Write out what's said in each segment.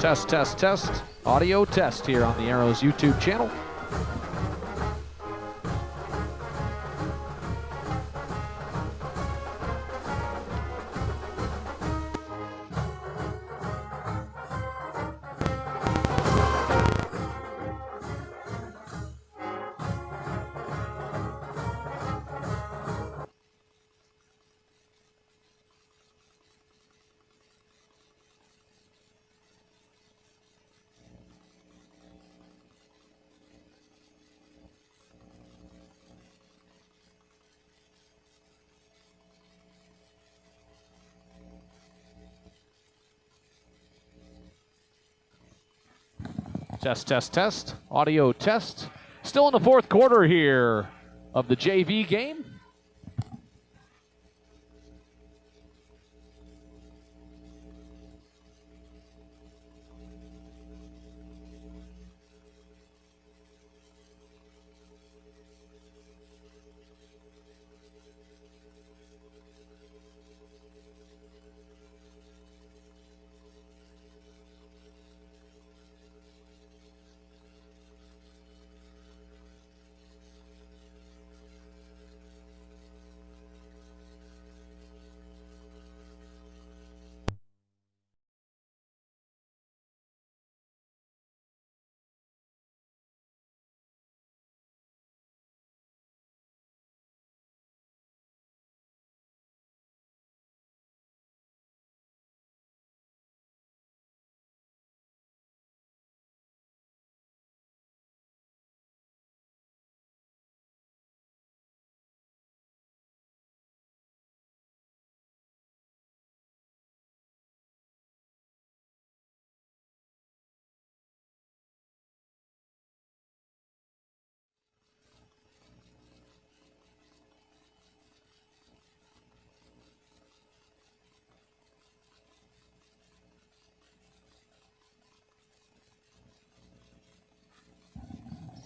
Test, test, test. Audio test here on the Arrows YouTube channel. Test, test, test. Audio test. Still in the fourth quarter here of the JV game.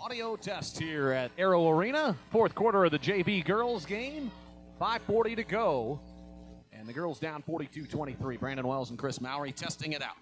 Audio test here at Arrow Arena. Fourth quarter of the JV girls game. 5:40 to go. And the girls down 42-23. Brandon Wells and Chris Mowry testing it out.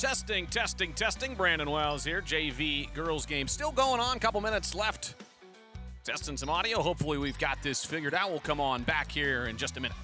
Testing, testing, testing. Brandon Wells here. JV girls game still going on. Couple minutes left. Testing some audio. Hopefully we've got this figured out. We'll come on back here in just a minute.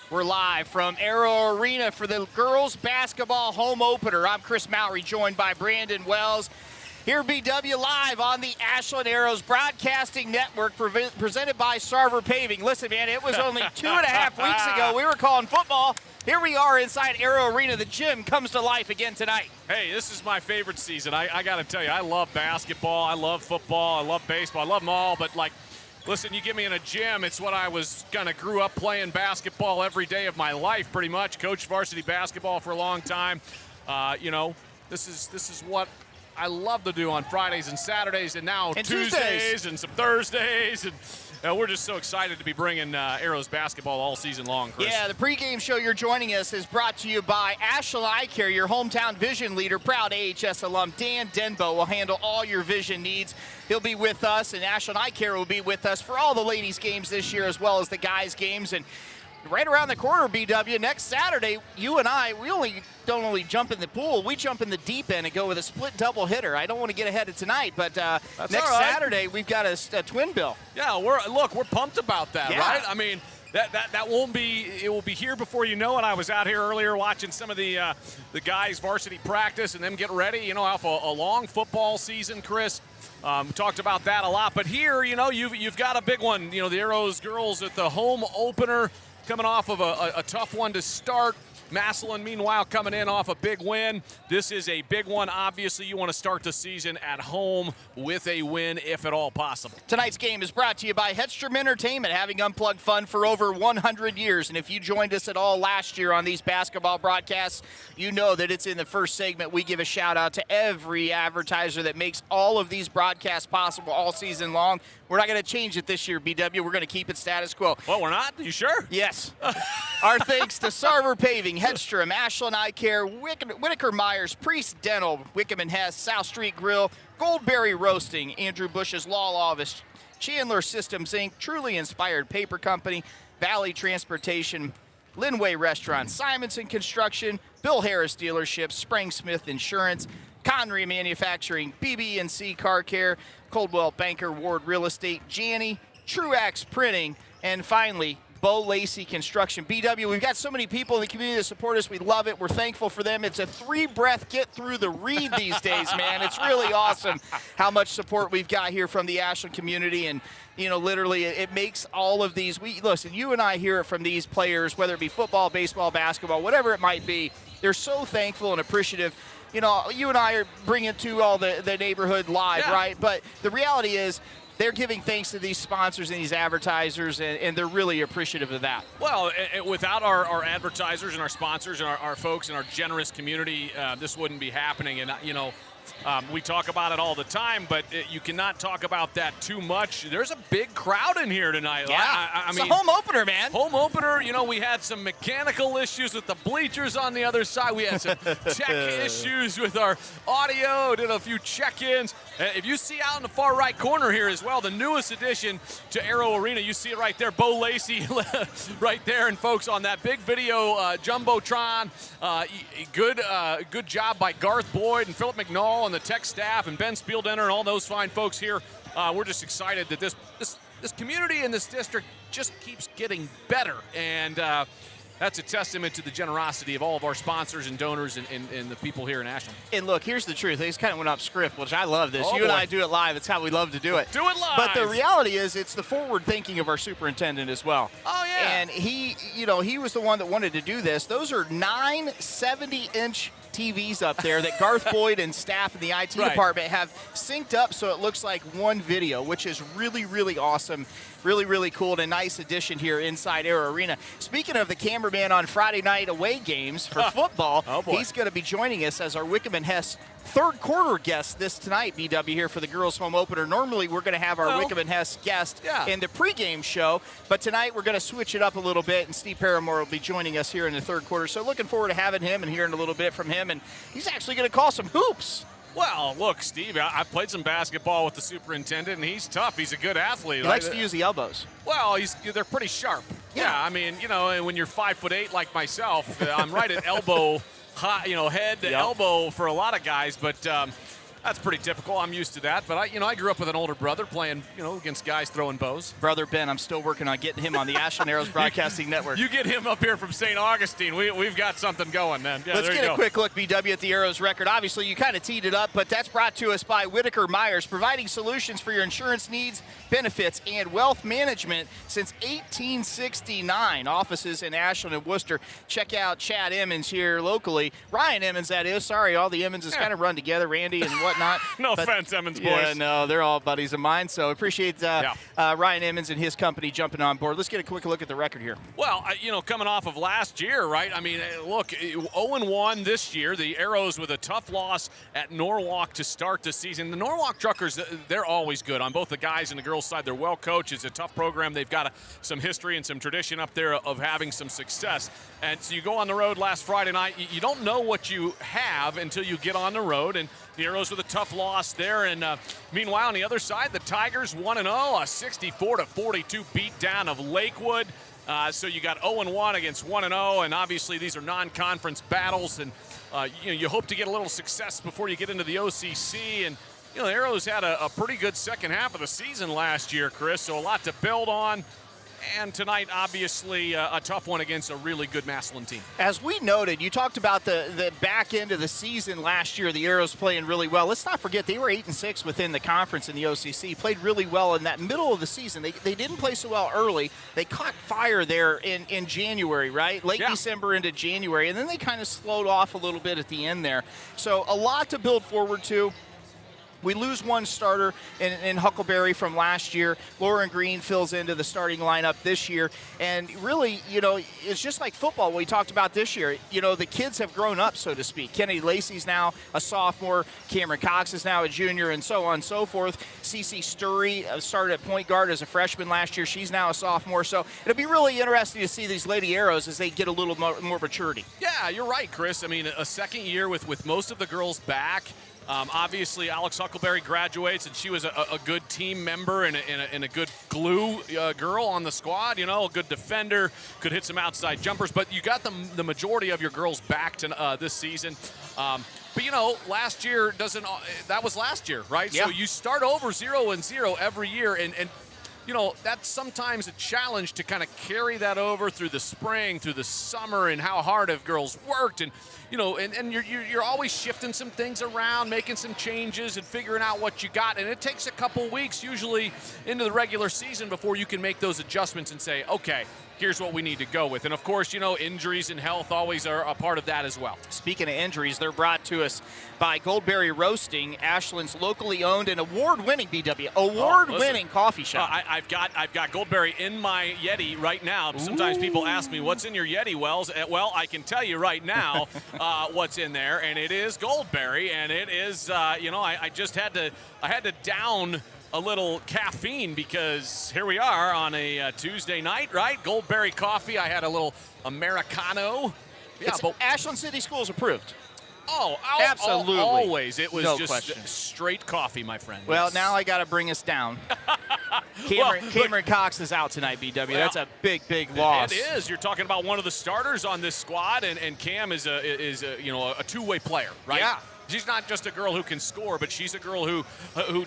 We're live from Arrow Arena for the girls basketball home opener. I'm Chris Mowry, joined by Brandon Wells. Here BW live on the Ashland Arrows Broadcasting Network, presented by Sarver Paving. Listen, man, it was only 2.5 weeks ago we were calling football. Here we are inside Arrow Arena. The gym comes to life again tonight. Hey, this is my favorite season. I got to tell you, I love basketball, I love football, I love baseball, I love them all, but listen, you get me in a gym, it's what I was kind of grew up playing basketball every day of my life, pretty much. Coached varsity basketball for a long time. This is what I love to do on Fridays and Saturdays, and now Tuesdays and some Thursdays, and we're just so excited to be bringing Arrows basketball all season long, Chris. Yeah, the pregame show you're joining us is brought to you by Ashland Eye Care, your hometown vision leader. Proud AHS alum Dan Denbo will handle all your vision needs. He'll be with us, and Ashland Eye Care will be with us for all the ladies' games this year as well as the guys' games. And right around the corner, BW, next Saturday, you and I, we don't only jump in the pool, we jump in the deep end and go with a split double hitter. I don't want to get ahead of tonight, but next Saturday, we've got a twin bill. Yeah, we're pumped about that, yeah. Right? I mean, that won't be, it will be here before you know it. I was out here earlier watching some of the guys varsity practice and them get ready, off a long football season, Chris. We talked about that a lot, but here, you've got a big one. The Arrows girls at the home opener, coming off of a tough one to start. Massillon, meanwhile, coming in off a big win. This is a big one. Obviously, you want to start the season at home with a win, if at all possible. Tonight's game is brought to you by Hedstrom Entertainment, having unplugged fun for over 100 years. And if you joined us at all last year on these basketball broadcasts, you know that it's in the first segment. We give a shout-out to every advertiser that makes all of these broadcasts possible all season long. We're not going to change it this year, BW. We're going to keep it status quo. Well, we're not? Are you sure? Yes. Our thanks to Sarver Paving, Hedstrom, Ashland Eye Care, Whitaker Myers, Priest Dental, Wickham and Hess, South Street Grill, Goldberry Roasting, Andrew Bush's Law Office, Chandler Systems Inc., Truly Inspired Paper Company, Valley Transportation, Linway Restaurant, Simonson Construction, Bill Harris Dealerships, Spring Smith Insurance, Connery Manufacturing, BB&C Car Care, Coldwell Banker Ward Real Estate, Janney, Truax Printing, and finally, Bo Lacey Construction. BW, we've got so many people in the community that support us. We love it. We're thankful for them. It's a 3-breath get through the read these days, man. It's really awesome how much support we've got here from the Ashland community. And, literally it makes all of these. Listen, you and I hear it from these players, whether it be football, baseball, basketball, whatever it might be. They're so thankful and appreciative. You and I are bringing it to all the neighborhood live, yeah. Right? But the reality is, they're giving thanks to these sponsors and these advertisers, and they're really appreciative of that. Well, without our advertisers and our sponsors and our folks and our generous community, this wouldn't be happening. And, we talk about it all the time, but you cannot talk about that too much. There's a big crowd in here tonight. Yeah, I mean, it's a home opener, man. Home opener, we had some mechanical issues with the bleachers on the other side. We had some tech issues with our audio, did a few check-ins. If you see out in the far right corner here as well, the newest addition to Arrow Arena, you see it right there, Bo Lacey right there. And folks, on that big video Jumbotron, good job by Garth Boyd and Philip McNall and the tech staff and Ben Spieldenner and all those fine folks here. We're just excited that this community in this district just keeps getting better. And that's a testament to the generosity of all of our sponsors and donors and the people here in Ashland. And look, here's the truth. They just kind of went off script, which I love this. You boy. and I do it live. It's how we love to do it. Do it live. But the reality is, it's the forward thinking of our superintendent as well. Oh, yeah. And he was the one that wanted to do this. Those are 9 70-inch TVs up there that Garth Boyd and staff in the IT department have synced up so it looks like one video, which is really, really awesome. Really, really cool and a nice addition here inside Arrow Arena. Speaking of the cameraman on Friday night away games for football, he's going to be joining us as our Wickham and Hess third quarter guest this tonight, BW, here for the girls' home opener. Normally, we're going to have our Wickham and Hess guest in the pregame show, but tonight we're going to switch it up a little bit, and Steve Paramore will be joining us here in the third quarter. So looking forward to having him and hearing a little bit from him, and he's actually going to call some hoops. Well, look, Steve, I played some basketball with the superintendent, and he's tough. He's a good athlete. He likes to use the elbows. Well, they're pretty sharp. Yeah, I mean, when you're 5'8" like myself, I'm right at elbow high, head to elbow for a lot of guys. But That's pretty typical. I'm used to that. But I grew up with an older brother playing, against guys throwing bows. Brother Ben, I'm still working on getting him on the Ashland Arrows Broadcasting Network. You get him up here from St. Augustine. We've got something going then. Yeah, Let's get a quick look, BW, at the Arrows record. Obviously, you kind of teed it up, but that's brought to us by Whitaker Myers, providing solutions for your insurance needs, benefits, and wealth management since 1869. Offices in Ashland and Worcester. Check out Chad Emmons here locally. Ryan Emmons, that is. Sorry, all the Emmonses kind of run together, Randy and whatnot. No offense, Emmons boys. Yeah, no, they're all buddies of mine, so appreciate Ryan Emmons and his company jumping on board. Let's get a quick look at the record here. Well, coming off of last year, right? I mean, look, 0-1 this year. The Arrows with a tough loss at Norwalk to start the season. The Norwalk Truckers, they're always good on both the guys and the girls side. They're well coached. It's a tough program. They've got some history and some tradition up there of having some success. And so you go on the road last Friday night. You don't know what you have until you get on the road. And the Arrows with a tough loss there. And meanwhile, on the other side, the Tigers 1-0, a 64-42 beat down of Lakewood. So you got 0-1 against 1-0, and obviously these are non-conference battles, and you hope to get a little success before you get into the OCC. And the Arrows had a pretty good second half of the season last year, Chris, so a lot to build on. And tonight, obviously, a tough one against a really good Massillon team. As we noted, you talked about the back end of the season last year, the Arrows playing really well. Let's not forget they were 8-6 within the conference in the OCC, played really well in that middle of the season. They didn't play so well early. They caught fire there in January, right? Late December into January, and then they kind of slowed off a little bit at the end there. So a lot to build forward to. We lose one starter in Huckleberry from last year. Lauren Green fills into the starting lineup this year. And really, it's just like football we talked about this year. The kids have grown up, so to speak. Kennedy Lacey's now a sophomore. Cameron Cox is now a junior, and so on and so forth. Cece Sturry started at point guard as a freshman last year. She's now a sophomore. So it'll be really interesting to see these Lady Arrows as they get a little more maturity. Yeah, you're right, Chris. I mean, a second year with most of the girls back. Obviously, Alex Huckleberry graduates, and she was a good team member and a good glue girl on the squad. A good defender, could hit some outside jumpers. But you got the majority of your girls back to this season. But last year that was last year, right? Yeah. So you start over 0-0 every year, and that's sometimes a challenge to kind of carry that over through the spring, through the summer, and how hard have girls worked. And and you're always shifting some things around, making some changes and figuring out what you got. And it takes a couple weeks usually into the regular season before you can make those adjustments and say, okay, here's what we need to go with. And of course, injuries and health always are a part of that as well. Speaking of injuries, they're brought to us by Goldberry Roasting, Ashland's locally owned and award-winning award-winning coffee shop. I've got Goldberry in my Yeti right now. Sometimes people ask me, what's in your Yeti, Wells? Well, I can tell you right now what's in there, and it is Goldberry, and it is, I just had to down a little caffeine because here we are on a Tuesday night, right? Goldberry coffee. I had a little Americano. Yeah, but Ashland City Schools approved. Oh, absolutely. Always. It was no just question. Straight coffee, my friend. Well, now I got to bring us down. Cameron Cox is out tonight, BW. That's a big loss. It is. You're talking about one of the starters on this squad, and Cam is a two-way player, right? Yeah. She's not just a girl who can score, but she's a girl who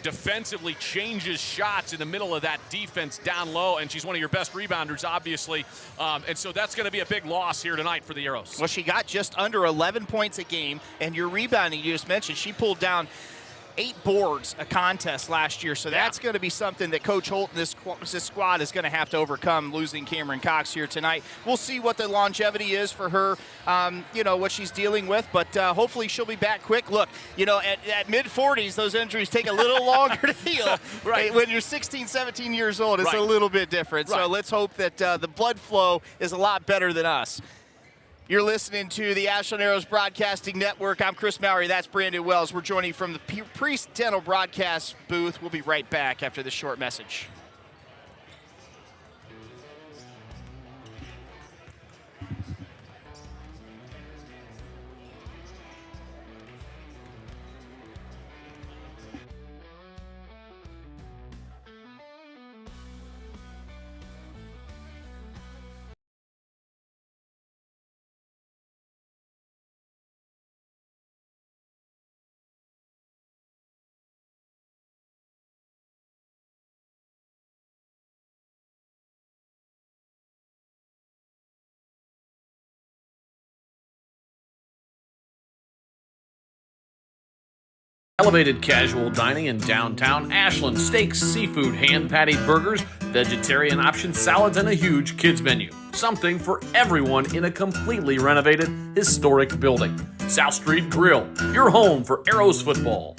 defensively changes shots in the middle of that defense down low, and she's one of your best rebounders, obviously. And so that's going to be a big loss here tonight for the Arrows. Well, she got just under 11 points a game, and your rebounding you just mentioned, she pulled down 8 boards a contest last year, so that's going to be something that Coach Holt and this squad is going to have to overcome, losing Cameron Cox here tonight. We'll see what the longevity is for her, what she's dealing with, but hopefully she'll be back quick. Look, at mid-40s, those injuries take a little longer to heal. Right. When you're 16, 17 years old, it's right. a little bit different. Right. So let's hope that the blood flow is a lot better than us. You're listening to the Ashland Arrows Broadcasting Network. I'm Chris Mowry. That's Brandon Wells. We're joining from the Priest Dental broadcast booth. We'll be right back after this short message. Elevated casual dining in downtown Ashland. Steaks, seafood, hand-patted burgers, vegetarian options, salads, and a huge kids menu. Something for everyone in a completely renovated, historic building. South Street Grill, your home for Arrows football.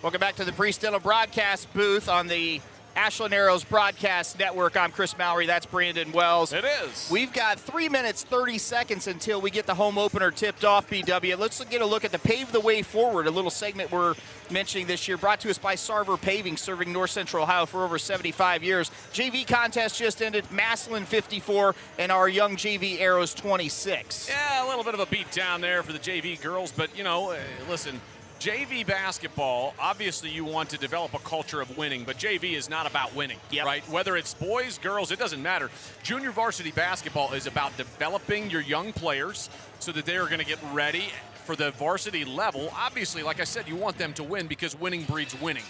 Welcome back to the Priest Dental broadcast booth on the Ashland Arrows Broadcast Network. I'm Chris Mallory. That's Brandon Wells. It is. We've got 3 minutes, 30 seconds until we get the home opener tipped off, BW. Let's get a look at the Pave the Way Forward, a little segment we're mentioning this year, brought to us by Sarver Paving, serving North Central Ohio for over 75 years. JV contest just ended, Massillon 54, and our young JV Arrows 26. Yeah, a little bit of a beat down there for the JV girls, but, you know, listen, JV basketball, obviously you want to develop a culture of winning, but JV is not about winning, right? Whether it's boys, girls, it doesn't matter. Junior varsity basketball is about developing your young players so that they are going to get ready for the varsity level. Obviously, like I said, you want them to win because winning breeds winning.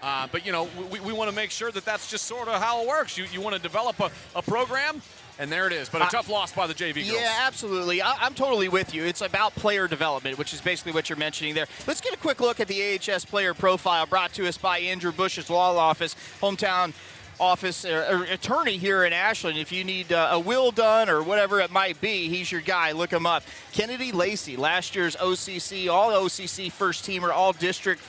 But, you know, we want to make sure that that's just sort of how it works. You want to develop a program, and there it is. But a tough loss by the JV girls. Yeah, absolutely. I'm totally with you. It's about player development, which is basically what you're mentioning there. Let's get a quick look at the AHS player profile brought to us by Andrew Bush's Law Office, hometown office or attorney here in Ashland. If you need a will done or whatever it might be, he's your guy. Look him up. Kennedy Lacey, last year's OCC, all OCC first teamer, all district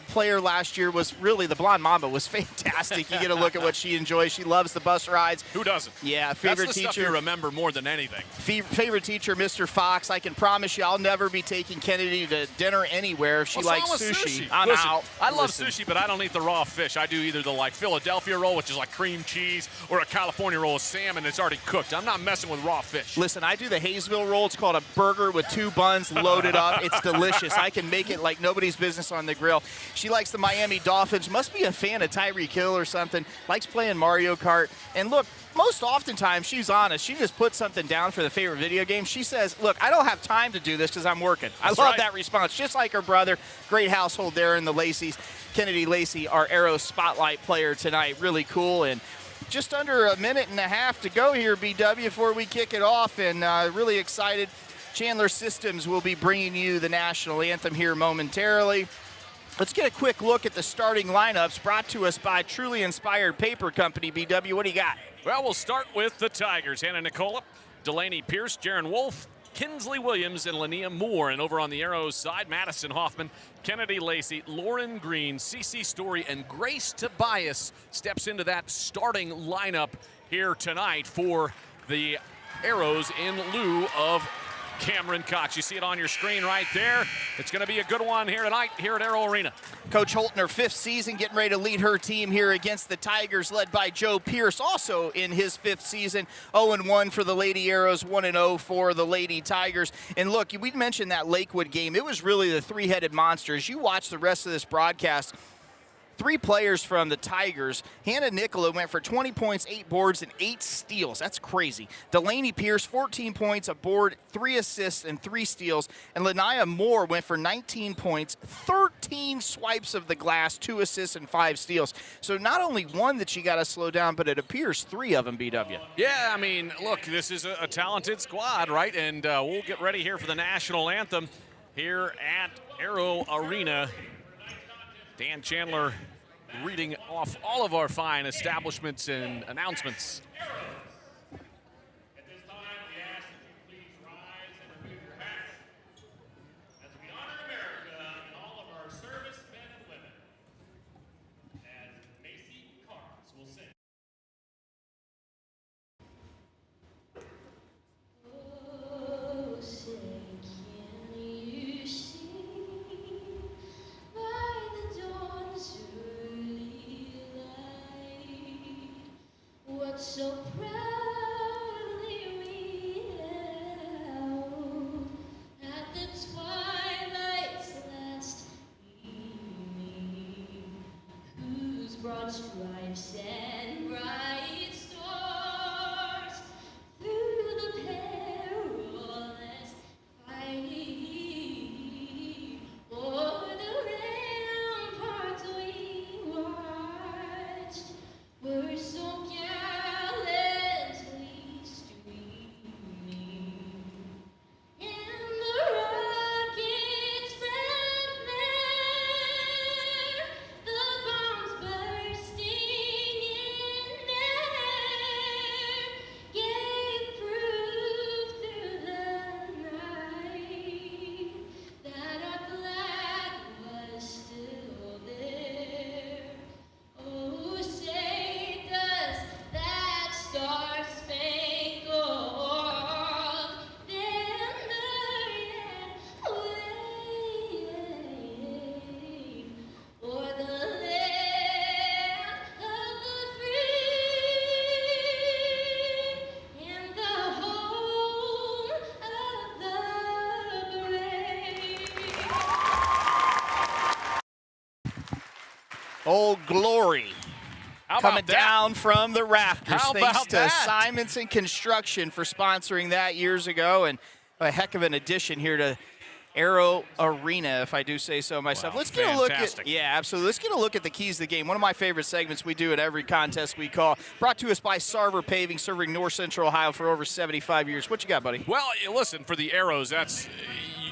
player last year, was really, the Blonde Mamba was fantastic. You get a look at what she enjoys. She loves the bus rides. Who doesn't? Yeah, favorite That's the teacher. Stuff you remember more than anything. Favorite teacher, Mr. Fox. I can promise you I'll never be taking Kennedy to dinner anywhere. If she likes sushi, I'm out. I love sushi, but I don't eat the raw fish. I do either the Philadelphia roll, which is like cream cheese, or a California roll of salmon that's already cooked. I'm not messing with raw fish. Listen, I do the Hayesville roll. It's called a burger with 2 buns loaded up. It's delicious. I can make it like nobody's business on the grill. She likes the Miami Dolphins. Must be a fan of Tyreek Hill or something. Likes playing Mario Kart. And look, most oftentimes she's honest. She just puts something down for the favorite video game. She says, look, I don't have time to do this because I'm working. I love that response. Just like her brother. Great household there in the Lacey's. Kennedy Lacey, our Arrow Spotlight player tonight. Really cool. And just under a minute and a half to go here, BW, before we kick it off. And really excited. Chandler Systems will be bringing you the national anthem here momentarily. Let's get a quick look at the starting lineups brought to us by Truly Inspired Paper Company. BW, what do you got? Well, we'll start with the Tigers. Hannah Nicola, Delaney Pierce, Jaron Wolf, Kinsley Williams, and Linnea Moore. And over on the Arrows side, Madison Hoffman, Kennedy Lacey, Lauren Green, CeCe Story, and Grace Tobias steps into that starting lineup here tonight for the Arrows in lieu of Cameron Cox. You see it on your screen right there. It's going to be a good one here tonight here at Arrow Arena. Coach Holt in her 5th season, getting ready to lead her team here against the Tigers, led by Joe Pierce, also in his 5th season. 0-1 for the Lady Arrows, 1-0 for the Lady Tigers. And look, we mentioned that Lakewood game. It was really the three-headed monster. As you watch the rest of this broadcast, 3 players from the Tigers. Hannah Nicola went for 20 points, 8 boards, and 8 steals. That's crazy. Delaney Pierce, 14 points, a board, 3 assists, and 3 steals. And Linnea Moore went for 19 points, 13 swipes of the glass, 2 assists, and 5 steals. So not only one that you got to slow down, but it appears 3 of them, BW. Yeah, I mean, look, this is a talented squad, right? And we'll get ready here for the national anthem here at Arrow Arena. Dan Chandler reading off all of our fine establishments and announcements. At this time, we ask that you please rise and remove your hats as we honor America and all of our servicemen and women. As Macy Carnes will sing. Oh, say, can you see by the dawn's early light what so proudly we held at the twilight's last evening, whose broad stripes and bright stars Old Glory. Coming down from the rafters. How Thanks about to that? Simonson Construction for sponsoring that years ago, and a heck of an addition here to Aero Arena, if I do say so myself. Wow, Let's get a look at, fantastic. yeah, absolutely. Let's get a look at the keys of the game. One of my favorite segments we do at every contest we call. Brought to us by Sarver Paving, serving North Central Ohio for over 75 years. What you got, buddy? Well, listen, for the Arrows,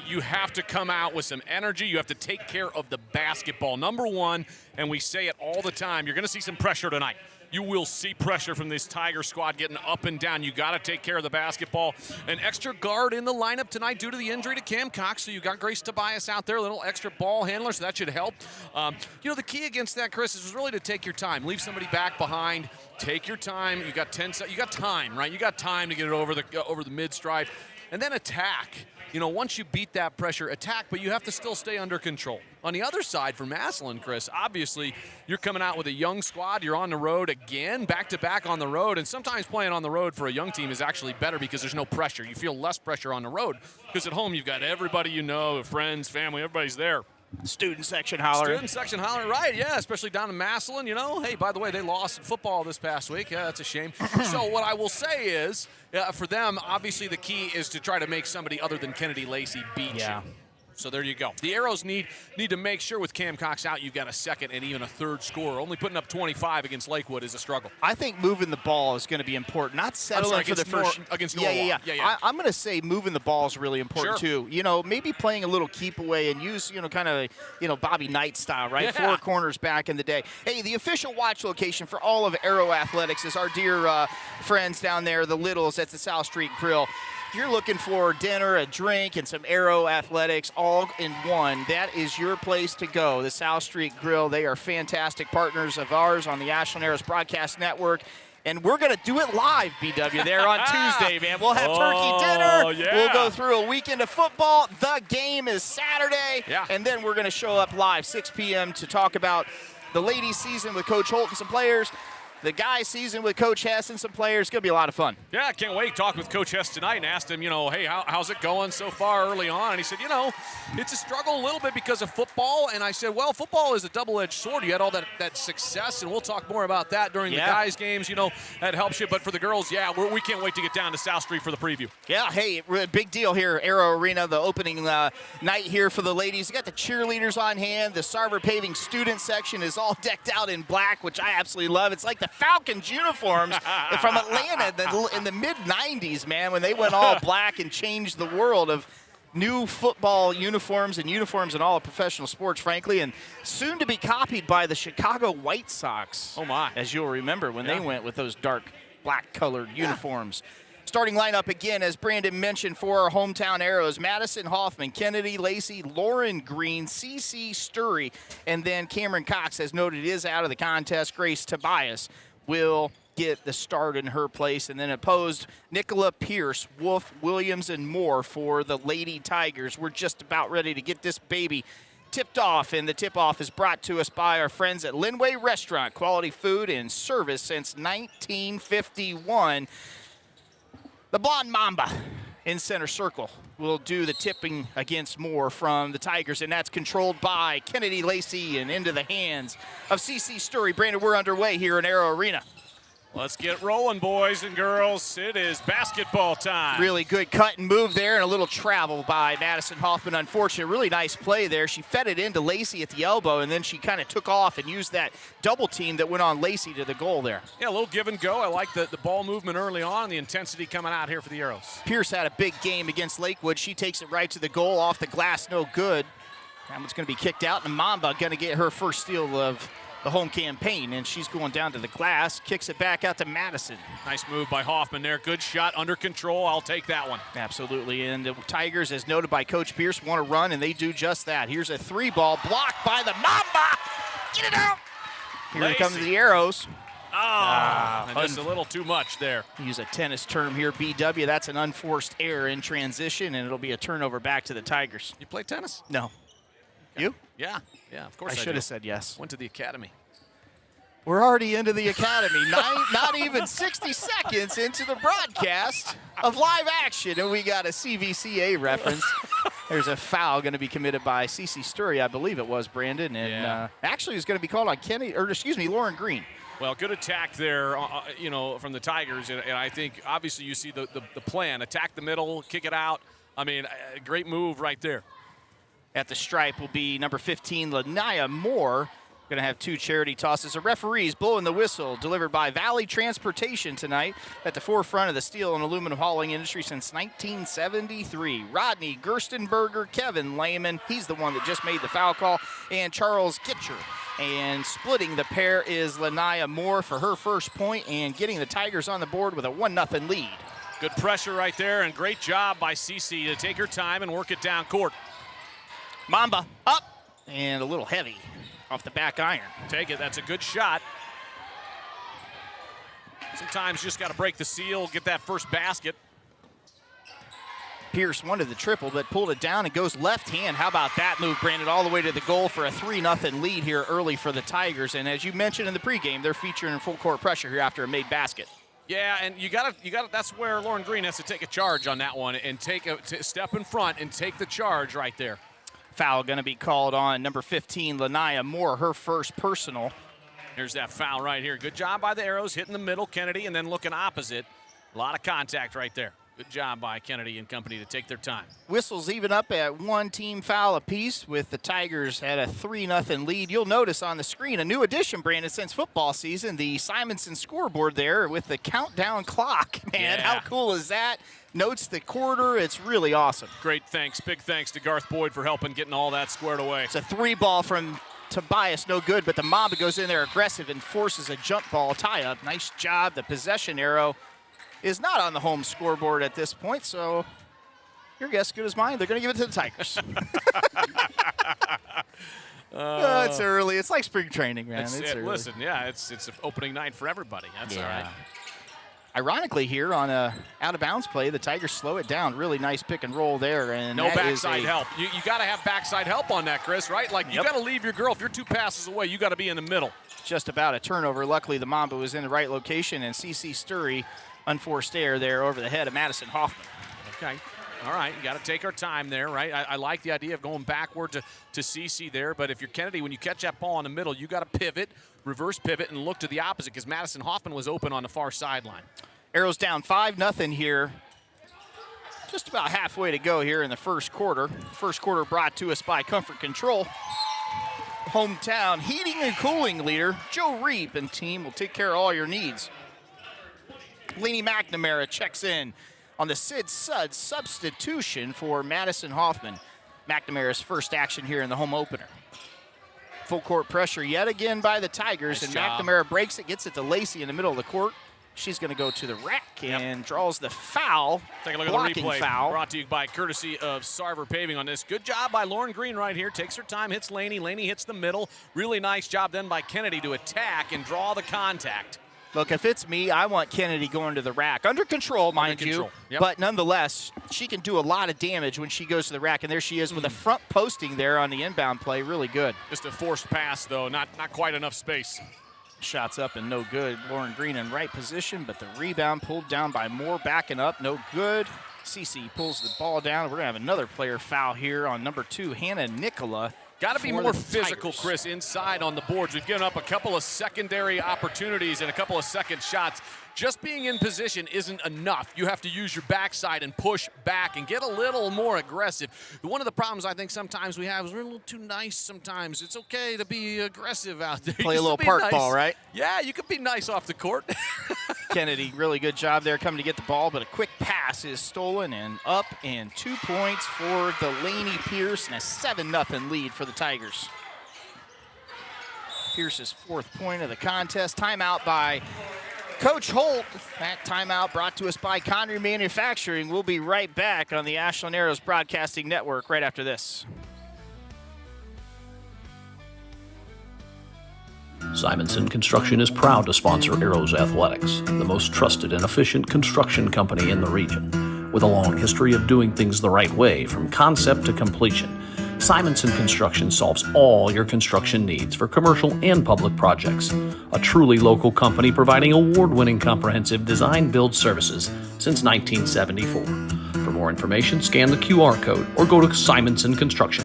you have to come out with some energy. You have to take care of the basketball. Number one, and we say it all the time, you're going to see some pressure tonight. You will see pressure from this Tiger squad getting up and down. You got to take care of the basketball. An extra guard in the lineup tonight due to the injury to Cam Cox, so you got Grace Tobias out there, a little extra ball handler, so that should help. The key against that, Chris, is really to take your time. Leave somebody back behind. Take your time. You got 10 seconds. You got time, right? You got time to get it over the mid-stride, and then attack. Once you beat that pressure, attack, but you have to still stay under control. On the other side for Massillon, Chris, obviously you're coming out with a young squad. You're on the road again, back-to-back on the road, and sometimes playing on the road for a young team is actually better because there's no pressure. You feel less pressure on the road because at home you've got everybody you know, friends, family, everybody's there. Student section hollering. Student section hollering, right, yeah, especially down in Massillon, Hey, by the way, they lost in football this past week. Yeah, that's a shame. So what I will say is, for them, obviously the key is to try to make somebody other than Kennedy Lacey beat you. So there you go. The Arrows need to make sure with Cam Cox out, you've got a second and even a third scorer. Only putting up 25 against Lakewood is a struggle. I think moving the ball is going to be important. Not settling for the first. Against Norwalk. Yeah. I'm going to say moving the ball is really important too. Maybe playing a little keep away and use, kind of, Bobby Knight style, right? Yeah. 4 corners back in the day. Hey, the official watch location for all of Aero Athletics is our dear friends down there, the Littles at the South Street Grill. If you're looking for dinner, a drink, and some Aero Athletics all in one, that is your place to go. The South Street Grill, they are fantastic partners of ours on the Ashland Arrows Broadcast Network. And we're going to do it live, BW, there on Tuesday, man. We'll have turkey dinner. Yeah. We'll go through a weekend of football. The game is Saturday. Yeah. And then we're going to show up live, 6 p.m., to talk about the ladies' season with Coach Holt and some players. The guys' season with Coach Hess and some players. It's going to be a lot of fun. Yeah, I can't wait. Talked with Coach Hess tonight and asked him, hey, how's it going so far early on? And he said, it's a struggle a little bit because of football. And I said, well, football is a double-edged sword. You had all that success, and we'll talk more about that during the guys' games. That helps you. But for the girls, we can't wait to get down to South Street for the preview. Yeah, hey, big deal here, Aero Arena, the opening night here for the ladies. You got the cheerleaders on hand. The Sarver Paving student section is all decked out in black, which I absolutely love. It's like the Falcons uniforms from Atlanta in the mid-'90s, man, when they went all black and changed the world of new football uniforms and all of professional sports, frankly, and soon to be copied by the Chicago White Sox. Oh, my. As you'll remember when they went with those dark black-colored uniforms. Starting lineup again, as Brandon mentioned, for our hometown Arrows: Madison Hoffman, Kennedy Lacey, Lauren Green, CC Sturry, and then Cameron Cox, as noted, is out of the contest. Grace Tobias will get the start in her place, and then opposed Nicola Pierce, Wolf, Williams, and Moore for the Lady Tigers. We're just about ready to get this baby tipped off, and the tip-off is brought to us by our friends at Linway Restaurant. Quality food and service since 1951. The Blonde Mamba in center circle will do the tipping against Moore from the Tigers, and that's controlled by Kennedy Lacey and into the hands of CC Sturry. Brandon, we're underway here in Aero Arena. Let's get rolling, boys and girls. It is basketball time. Really good cut and move there, and a little travel by Madison Hoffman. Unfortunate, really nice play there. She fed it into Lacey at the elbow, and then she kind of took off and used that double team that went on Lacey to the goal there. Yeah, a little give and go. I like the ball movement early on and the intensity coming out here for the Arrows. Pierce had a big game against Lakewood. She takes it right to the goal, off the glass, no good. That one's going to be kicked out, and Mamba going to get her first steal of the home campaign, and she's going down to the glass, kicks it back out to Madison. Nice move by Hoffman there. Good shot, under control. I'll take that one. Absolutely, and the Tigers, as noted by Coach Pierce, want to run, and they do just that. Here's a 3-ball blocked by the Mamba. Get it out. Here comes the Arrows. Just a little too much there. Use a tennis term here, BW. That's an unforced error in transition, and it'll be a turnover back to the Tigers. You play tennis? No. You? Yeah, of course I should have said yes. Went to the academy. We're already into the academy. Not even 60 seconds into the broadcast of live action, and we got a CVCA reference. There's a foul going to be committed by CC Sturry, I believe it was, Brandon. And actually, it's going to be called on Lauren Green. Well, good attack there, from the Tigers. And I think, obviously, you see the plan. Attack the middle, kick it out. I mean, a great move right there. At the stripe will be number 15, Lanaya Moore. Going to have 2 charity tosses. The referees blowing the whistle, delivered by Valley Transportation tonight, at the forefront of the steel and aluminum hauling industry since 1973. Rodney Gerstenberger, Kevin Lehman, he's the one that just made the foul call, and Charles Kitcher. And splitting the pair is Lanaya Moore for her first point and getting the Tigers on the board with a 1-0 lead. Good pressure right there, and great job by Cece to take her time and work it down court. Mamba up and a little heavy off the back iron. Take it. That's a good shot. Sometimes you just got to break the seal, get that first basket. Pierce wanted the triple, but pulled it down and goes left hand. How about that move, Brandon, all the way to the goal for a 3-0 lead here early for the Tigers. And as you mentioned in the pregame, they're featuring full court pressure here after a made basket. Yeah, and you got to. That's where Lauren Green has to take a charge on that one and take a step in front and take the charge right there. Foul going to be called on number 15, Lanaya Moore, her first personal. Here's that foul right here. Good job by the Arrows, hitting the middle, Kennedy, and then looking opposite. A lot of contact right there. Good job by Kennedy and company to take their time. Whistles even up at 1 team foul apiece with the Tigers at a 3-0 lead. You'll notice on the screen a new addition, Brandon, since football season, the Simonson scoreboard there with the countdown clock. Man, How cool is that? Notes the quarter. It's really awesome. Great thanks. Big thanks to Garth Boyd for helping getting all that squared away. It's a 3-ball from Tobias, no good, but the Mamba goes in there aggressive and forces a jump ball tie-up. Nice job. The possession arrow is not on the home scoreboard at this point, so your guess good as mine. They're going to give it to the Tigers. It's early. It's like spring training, man. It's early. Listen, it's opening night for everybody. That's all right. Ironically, here on a out-of-bounds play, the Tigers slow it down. Really nice pick and roll there. And no backside help. You got to have backside help on that, Chris, right? Like, you got to leave your girl. If you're 2 passes away, you got to be in the middle. Just about a turnover. Luckily, the Mamba was in the right location, and CC Sturry, unforced error there over the head of Madison Hoffman. Okay. All right, you got to take our time there, right? I like the idea of going backward to CC there, but if you're Kennedy, when you catch that ball in the middle, you got to pivot, reverse pivot, and look to the opposite because Madison Hoffman was open on the far sideline. Arrows down 5-0 here. Just about halfway to go here in the first quarter. First quarter brought to us by Comfort Control. Hometown heating and cooling leader, Joe Reap and team will take care of all your needs. Leanie McNamara checks in on the Sid Suds substitution for Madison Hoffman. McNamara's first action here in the home opener. Full court pressure yet again by the Tigers, and McNamara breaks it, gets it to Lacey in the middle of the court. She's going to go to the rack and draws the foul. Take a look at the replay. Foul. Brought to you by courtesy of Sarver Paving on this. Good job by Lauren Green right here. Takes her time, hits Laney. Laney hits the middle. Really nice job then by Kennedy to attack and draw the contact. Look, if it's me, I want Kennedy going to the rack. Under control, mind you. Yep. But nonetheless, she can do a lot of damage when she goes to the rack. And there she is with a front posting there on the inbound play. Really good. Just a forced pass, though. Not quite enough space. Shots up and no good. Lauren Green in right position, but the rebound pulled down by Moore, backing up, no good. Cece pulls the ball down. We're going to have another player foul here on number 2, Hannah Nicola. Got to be more physical, Chris, inside on the boards. We've given up a couple of secondary opportunities and a couple of second shots. Just being in position isn't enough. You have to use your backside and push back and get a little more aggressive. One of the problems I think sometimes we have is we're a little too nice sometimes. It's okay to be aggressive out there. Play a little park ball, right? Yeah, you can be nice off the court. Kennedy, really good job there coming to get the ball, but a quick pass is stolen and up, and 2 points for Delaney Pierce and a 7-0 lead for the Tigers. Pierce's 4th point of the contest. Timeout by Coach Holt. That timeout brought to us by Connery Manufacturing. We'll be right back on the Ashland Arrows Broadcasting Network right after this. Simonson Construction is proud to sponsor Arrows Athletics, the most trusted and efficient construction company in the region. With a long history of doing things the right way from concept to completion, Simonson Construction solves all your construction needs for commercial and public projects. A truly local company providing award-winning comprehensive design-build services since 1974. For more information, scan the QR code or go to Simonson Construction.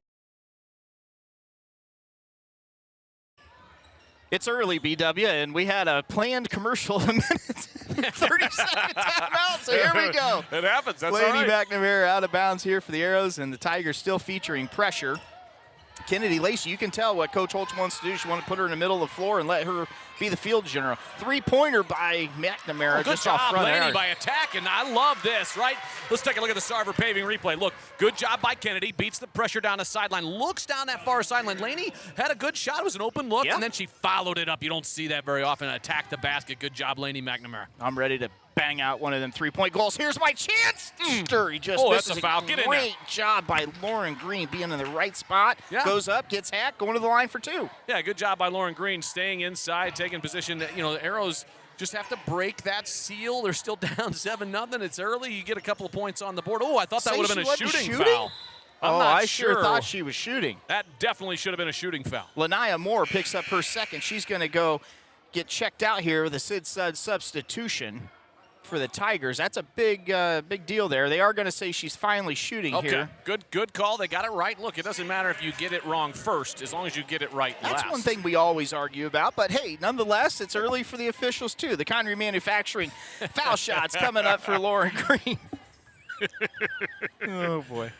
It's early, BW, and we had a planned commercial a minute, 30-second timeout, so here we go. It happens. That's all Lady right. McNamara out of bounds here for the Arrows, and the Tigers still featuring pressure. Kennedy Lacey, you can tell what Coach Holtz wants to do. She wants to put her in the middle of the floor and let her be the field general. Three-pointer by McNamara, Good just job, off front Laney, there. by attacking. I love this, right? Let's take a look at the Sarver paving replay. Look, good job by Kennedy. Beats the pressure down the sideline. Looks down that far sideline. Laney had a good shot. It was an open look, Yeah. and then she followed it up. You don't see that very often. Attacked the basket. Good job, Laney McNamara. I'm ready to bang out one of them three-point goals. Here's my chance. Sturry just Oh, that's misses. a foul. Get in there. Great job by Lauren Green being in the right spot. Yeah. Goes up, gets hacked, going to the line for two. Yeah, good job by Lauren Green staying inside, taking position. You know, the Arrows just have to break that seal. They're still down 7-0. It's early. You get a couple of points on the board. Oh, I thought that Say would have been she a wasn't shooting shooting? foul. I'm Oh, not I sure thought she was shooting. That definitely should have been a shooting foul. Lanaya Moore picks up her second. She's going to go get checked out here with a Sid Sud substitution for the Tigers. That's a big deal there. They are going to say she's finally shooting Okay, here. good call. They got it right. Look, it doesn't matter if you get it wrong first, as long as you get it right That's last. one thing we always argue about, but hey, nonetheless, it's early for the officials too. The Connery Manufacturing foul shots coming up for Lauren Green. Oh boy.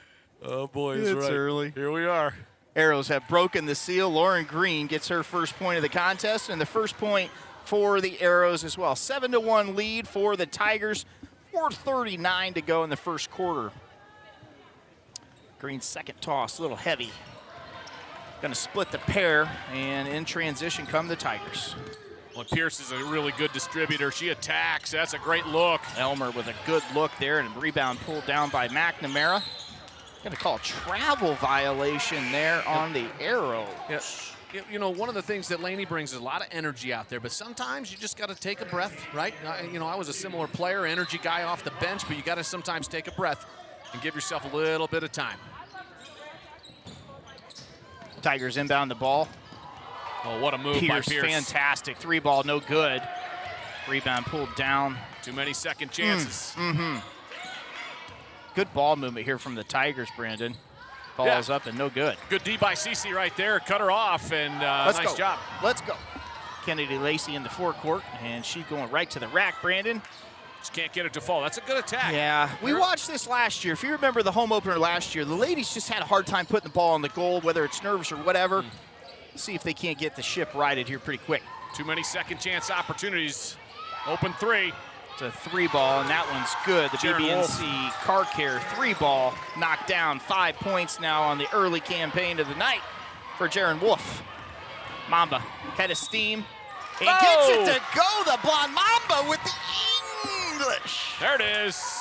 Oh boy, It's right. early. Here we are. Arrows have broken the seal. Lauren Green gets her first point of the contest, and the first point for the Arrows as well. 7-1 lead for the Tigers. 4:39 to go in the first quarter. Green's second toss, a little heavy. Going to split the pair, and in transition come the Tigers. Well, Pierce is a really good distributor. She attacks. That's a great look. Elmer with a good look there, and a rebound pulled down by McNamara. Going to call a travel violation there on the Arrow. Yeah. You know, one of the things that Laney brings is a lot of energy out there, but sometimes you just got to take a breath, right? You know, I was a similar player, energy guy off the bench, but you got to sometimes take a breath and give yourself a little bit of time. Tigers inbound the ball. Oh, what a move by Pierce, Pierce. fantastic. Three ball, no good. Rebound pulled down. Too many second chances. Good ball movement here from the Tigers, Brandon. Ball Yeah. is up and no good. Good D by Cece right there. Cut her off, and Let's nice go. job. Let's go. Kennedy Lacey in the forecourt, and she's going right to the rack, Brandon. Just can't get it to fall. That's a good attack. Yeah, we watched this last year. If you remember the home opener last year, the ladies just had a hard time putting the ball on the goal, whether it's nervous or whatever. Let's see if they can't get the ship righted here pretty quick. Too many second chance opportunities. Open three. It's a three ball, and that one's good. The Jaron BB&C car care three ball knocked down. 5 points now on the early campaign of the night for Jaron Wolf. Mamba head of steam and gets it to go. The blonde Mamba with the English. There it is.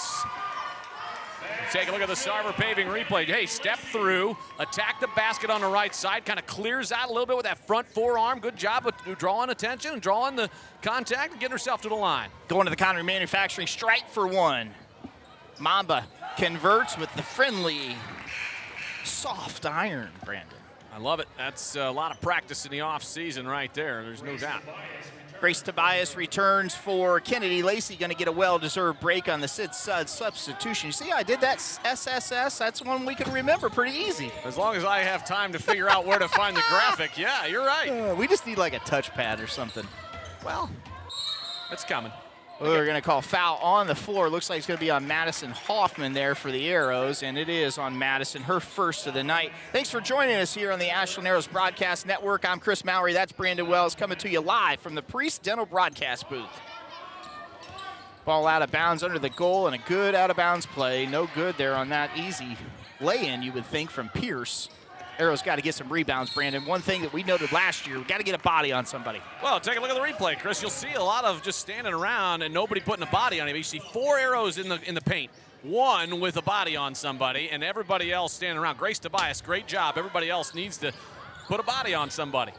Take a look at the Sarver paving replay. Hey, step through, attack the basket on the right side, kind of clears out a little bit with that front forearm. Good job of drawing attention and drawing the contact and getting herself to the line. Going to the Connery Manufacturing strike for one. Mamba converts with the friendly soft iron, Brandon. I love it. That's a lot of practice in the offseason right there. There's no doubt. Grace Tobias returns for Kennedy Lacey, going to get a well-deserved break on the Sid Sud substitution. You see how I did that SSS? That's one we can remember pretty easy. As long as I have time to figure out where to find the graphic, yeah, you're right. We just need like a touchpad or something. Well, it's coming. We're going to call foul on the floor. Looks like it's going to be on Madison Hoffman there for the Arrows, and it is on Madison, her first of the night. Thanks for joining us here on the Ashland Arrows Broadcast Network. I'm Chris Mowry. That's Brandon Wells coming to you live from the Priest Dental Broadcast booth. Ball out of bounds under the goal, and a good out-of-bounds play. No good there on that easy lay-in, you would think, from Pierce. Arrows got to get some rebounds, Brandon. One thing that we noted last year, we got to get a body on somebody. Well, take a look at the replay, Chris. You'll see a lot of just standing around and nobody putting a body on him. You see 4 Arrows in the paint, 1 with a body on somebody, and everybody else standing around. Grace Tobias, great job. Everybody else needs to put a body on somebody.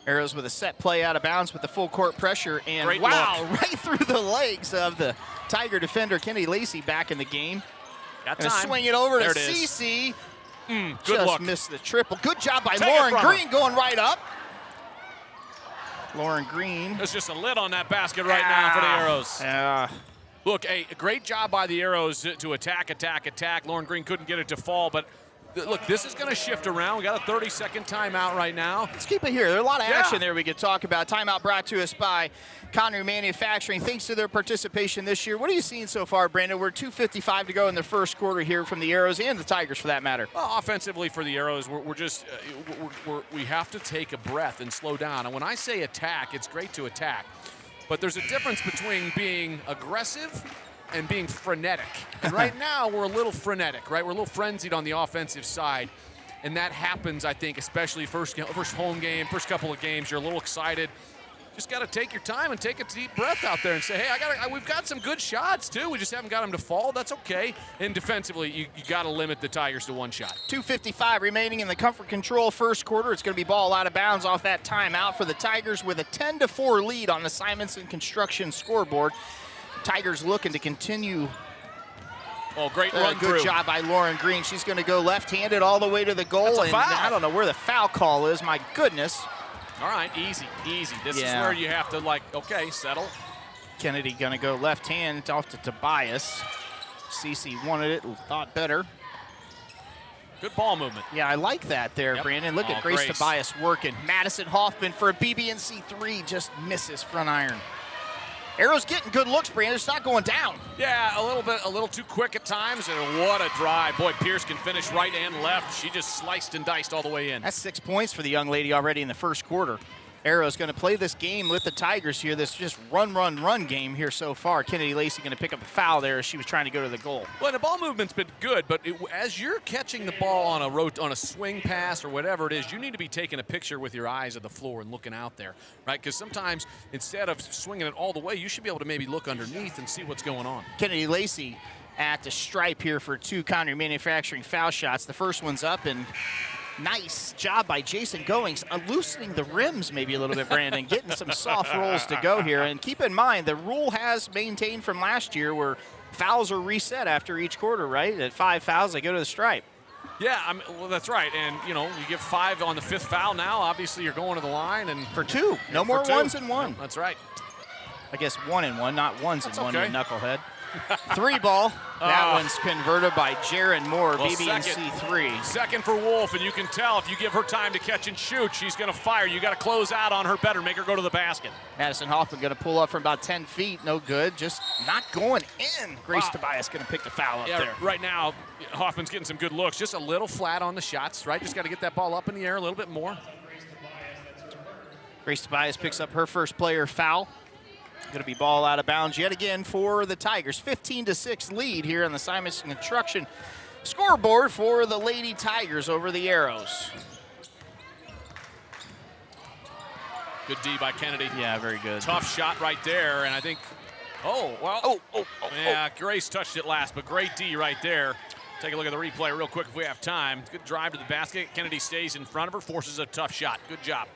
Arrows with a set play out of bounds with the full court pressure, and Great wow, look. right through the legs of the Tiger defender, Kennedy Lacey, back in the game. Got Gonna time. swing it over There to it is. Cece. Good Just look. missed the triple. Good job by Take it Lauren from her. Green going right up. Lauren Green. There's just a lid on that basket right now for the Arrows. Yeah. Look, a great job by the Arrows to attack. Lauren Green couldn't get it to fall, but look, this is going to shift around. We got a 30-second timeout right now. Let's keep it here. There's a lot of action there we could talk about. Timeout brought to us by Connery Manufacturing. Thanks to their participation this year. What are you seeing so far, Brandon? We're 2:55 to go in the first quarter here from the Arrows and the Tigers, for that matter. Well, offensively for the Arrows, we have to take a breath and slow down. And when I say attack, it's great to attack. But there's a difference between being aggressive and being frenetic. And right now, we're a little frenetic, right? We're a little frenzied on the offensive side. And that happens, I think, especially first home game, first couple of games. You're a little excited. Just got to take your time and take a deep breath out there and say, hey, we've got some good shots, too. We just haven't got them to fall. That's okay. And defensively, you got to limit the Tigers to one shot. 2:55 remaining in the Comfort Control first quarter. It's going to be ball out of bounds off that timeout for the Tigers with a 10-4 lead on the Simonson Construction scoreboard. Tigers looking to continue. Oh, great run through. Good job by Lauren Green. She's going to go left-handed all the way to the goal. That's a foul. I don't know where the foul call is. My goodness. All right, easy. This is where you have to, okay, settle. Kennedy going to go left hand off to Tobias. Cece wanted it, thought better. Good ball movement. Yeah, I like that there, Brandon. Look at Grace Tobias working. Madison Hoffman for a BB&C 3 just misses front iron. Arrows getting good looks, Brandon. It's not going down. Yeah, a little too quick at times, and what a drive. Boy, Pierce can finish right and left. She just sliced and diced all the way in. That's 6 points for the young lady already in the first quarter. Arrows going to play this game with the Tigers here, this just run game here so far. Kennedy Lacey going to pick up a foul there as she was trying to go to the goal. Well, the ball movement's been good, but as you're catching the ball on a swing pass or whatever it is, you need to be taking a picture with your eyes of the floor and looking out there, right? Because sometimes instead of swinging it all the way, you should be able to maybe look underneath and see what's going on. Kennedy Lacey at the stripe here for 2 Connery Manufacturing foul shots. The first one's up, and nice job by Jason Goings, loosening the rims maybe a little bit, Brandon, getting some soft rolls to go here. And keep in mind, the rule has maintained from last year where fouls are reset after each quarter, right? At 5 fouls, they go to the stripe. Yeah, well, that's right. And, you give 5 on the 5th foul now. Obviously, you're going to the line. And for 2. No more ones and 1. Yeah, that's right. I guess 1 and 1, not ones and 1, okay. you knucklehead. 3 ball. That one's converted by Jaron Moore, well, BB&C 3. Second for Wolf, and you can tell if you give her time to catch and shoot, she's going to fire. You got to close out on her better, make her go to the basket. Madison Hoffman going to pull up from about 10 feet. No good. Just not going in. Grace Tobias going to pick the foul up there. Right now, Hoffman's getting some good looks. Just a little flat on the shots, right? Just got to get that ball up in the air a little bit more. Grace Tobias picks up her first player foul. Going to be ball out of bounds yet again for the Tigers. 15-6 lead here on the Simonson Construction scoreboard for the Lady Tigers over the Arrows. Good D by Kennedy. Yeah, very good. Tough shot right there, and I think, Grace touched it last, but great D right there. Take a look at the replay real quick if we have time. Good drive to the basket. Kennedy stays in front of her, forces a tough shot. Good job.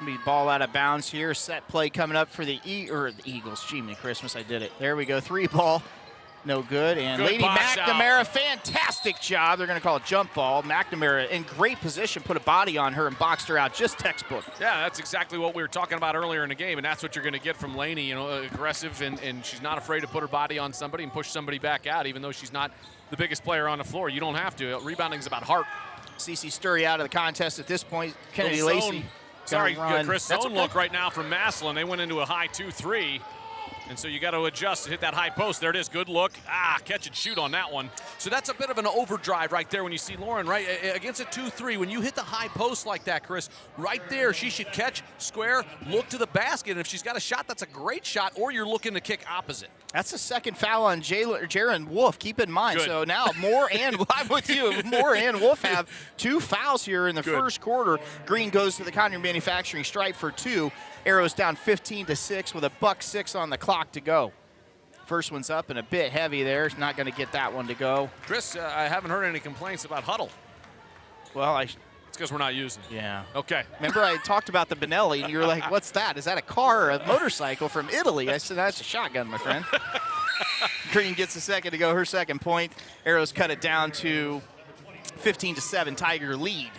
Be ball out of bounds here. Set play coming up for the Eagles. Jiminy Christmas, I did it. There we go. 3 ball. No good. And good Lady McNamara, fantastic job. They're going to call it jump ball. McNamara in great position, put a body on her and boxed her out. Just textbook. Yeah, that's exactly what we were talking about earlier in the game, and that's what you're going to get from Laney, aggressive, and she's not afraid to put her body on somebody and push somebody back out, even though she's not the biggest player on the floor. You don't have to. Rebounding is about heart. Cece Sturry out of the contest at this point. Kennedy Lacey. Sorry, Chris, zone look right now from Massillon. They went into a high 2-3. And so you got to adjust to hit that high post. There it is. Good look. Catch and shoot on that one. So that's a bit of an overdrive right there when you see Lauren, right? Against a 2-3, when you hit the high post like that, Chris, right there, she should catch, square, look to the basket. And if she's got a shot, that's a great shot, or you're looking to kick opposite. That's the second foul on Jaron Wolf. Keep in mind. Good. So now Moore and I'm with you. Moore and Wolf have 2 fouls here in the first quarter. Green goes to the Connery Manufacturing stripe for 2. Arrows down 15-6 with a $1:06 on the clock to go. First one's up and a bit heavy there. Not going to get that one to go. Chris, I haven't heard any complaints about huddle. Well, it's because we're not using it. Yeah. Okay. Remember I talked about the Benelli, and you were like, what's that? Is that a car or a motorcycle from Italy? I said, that's a shotgun, my friend. Green gets a second to go, her second point. Arrows cut it down to 15-7, Tiger lead.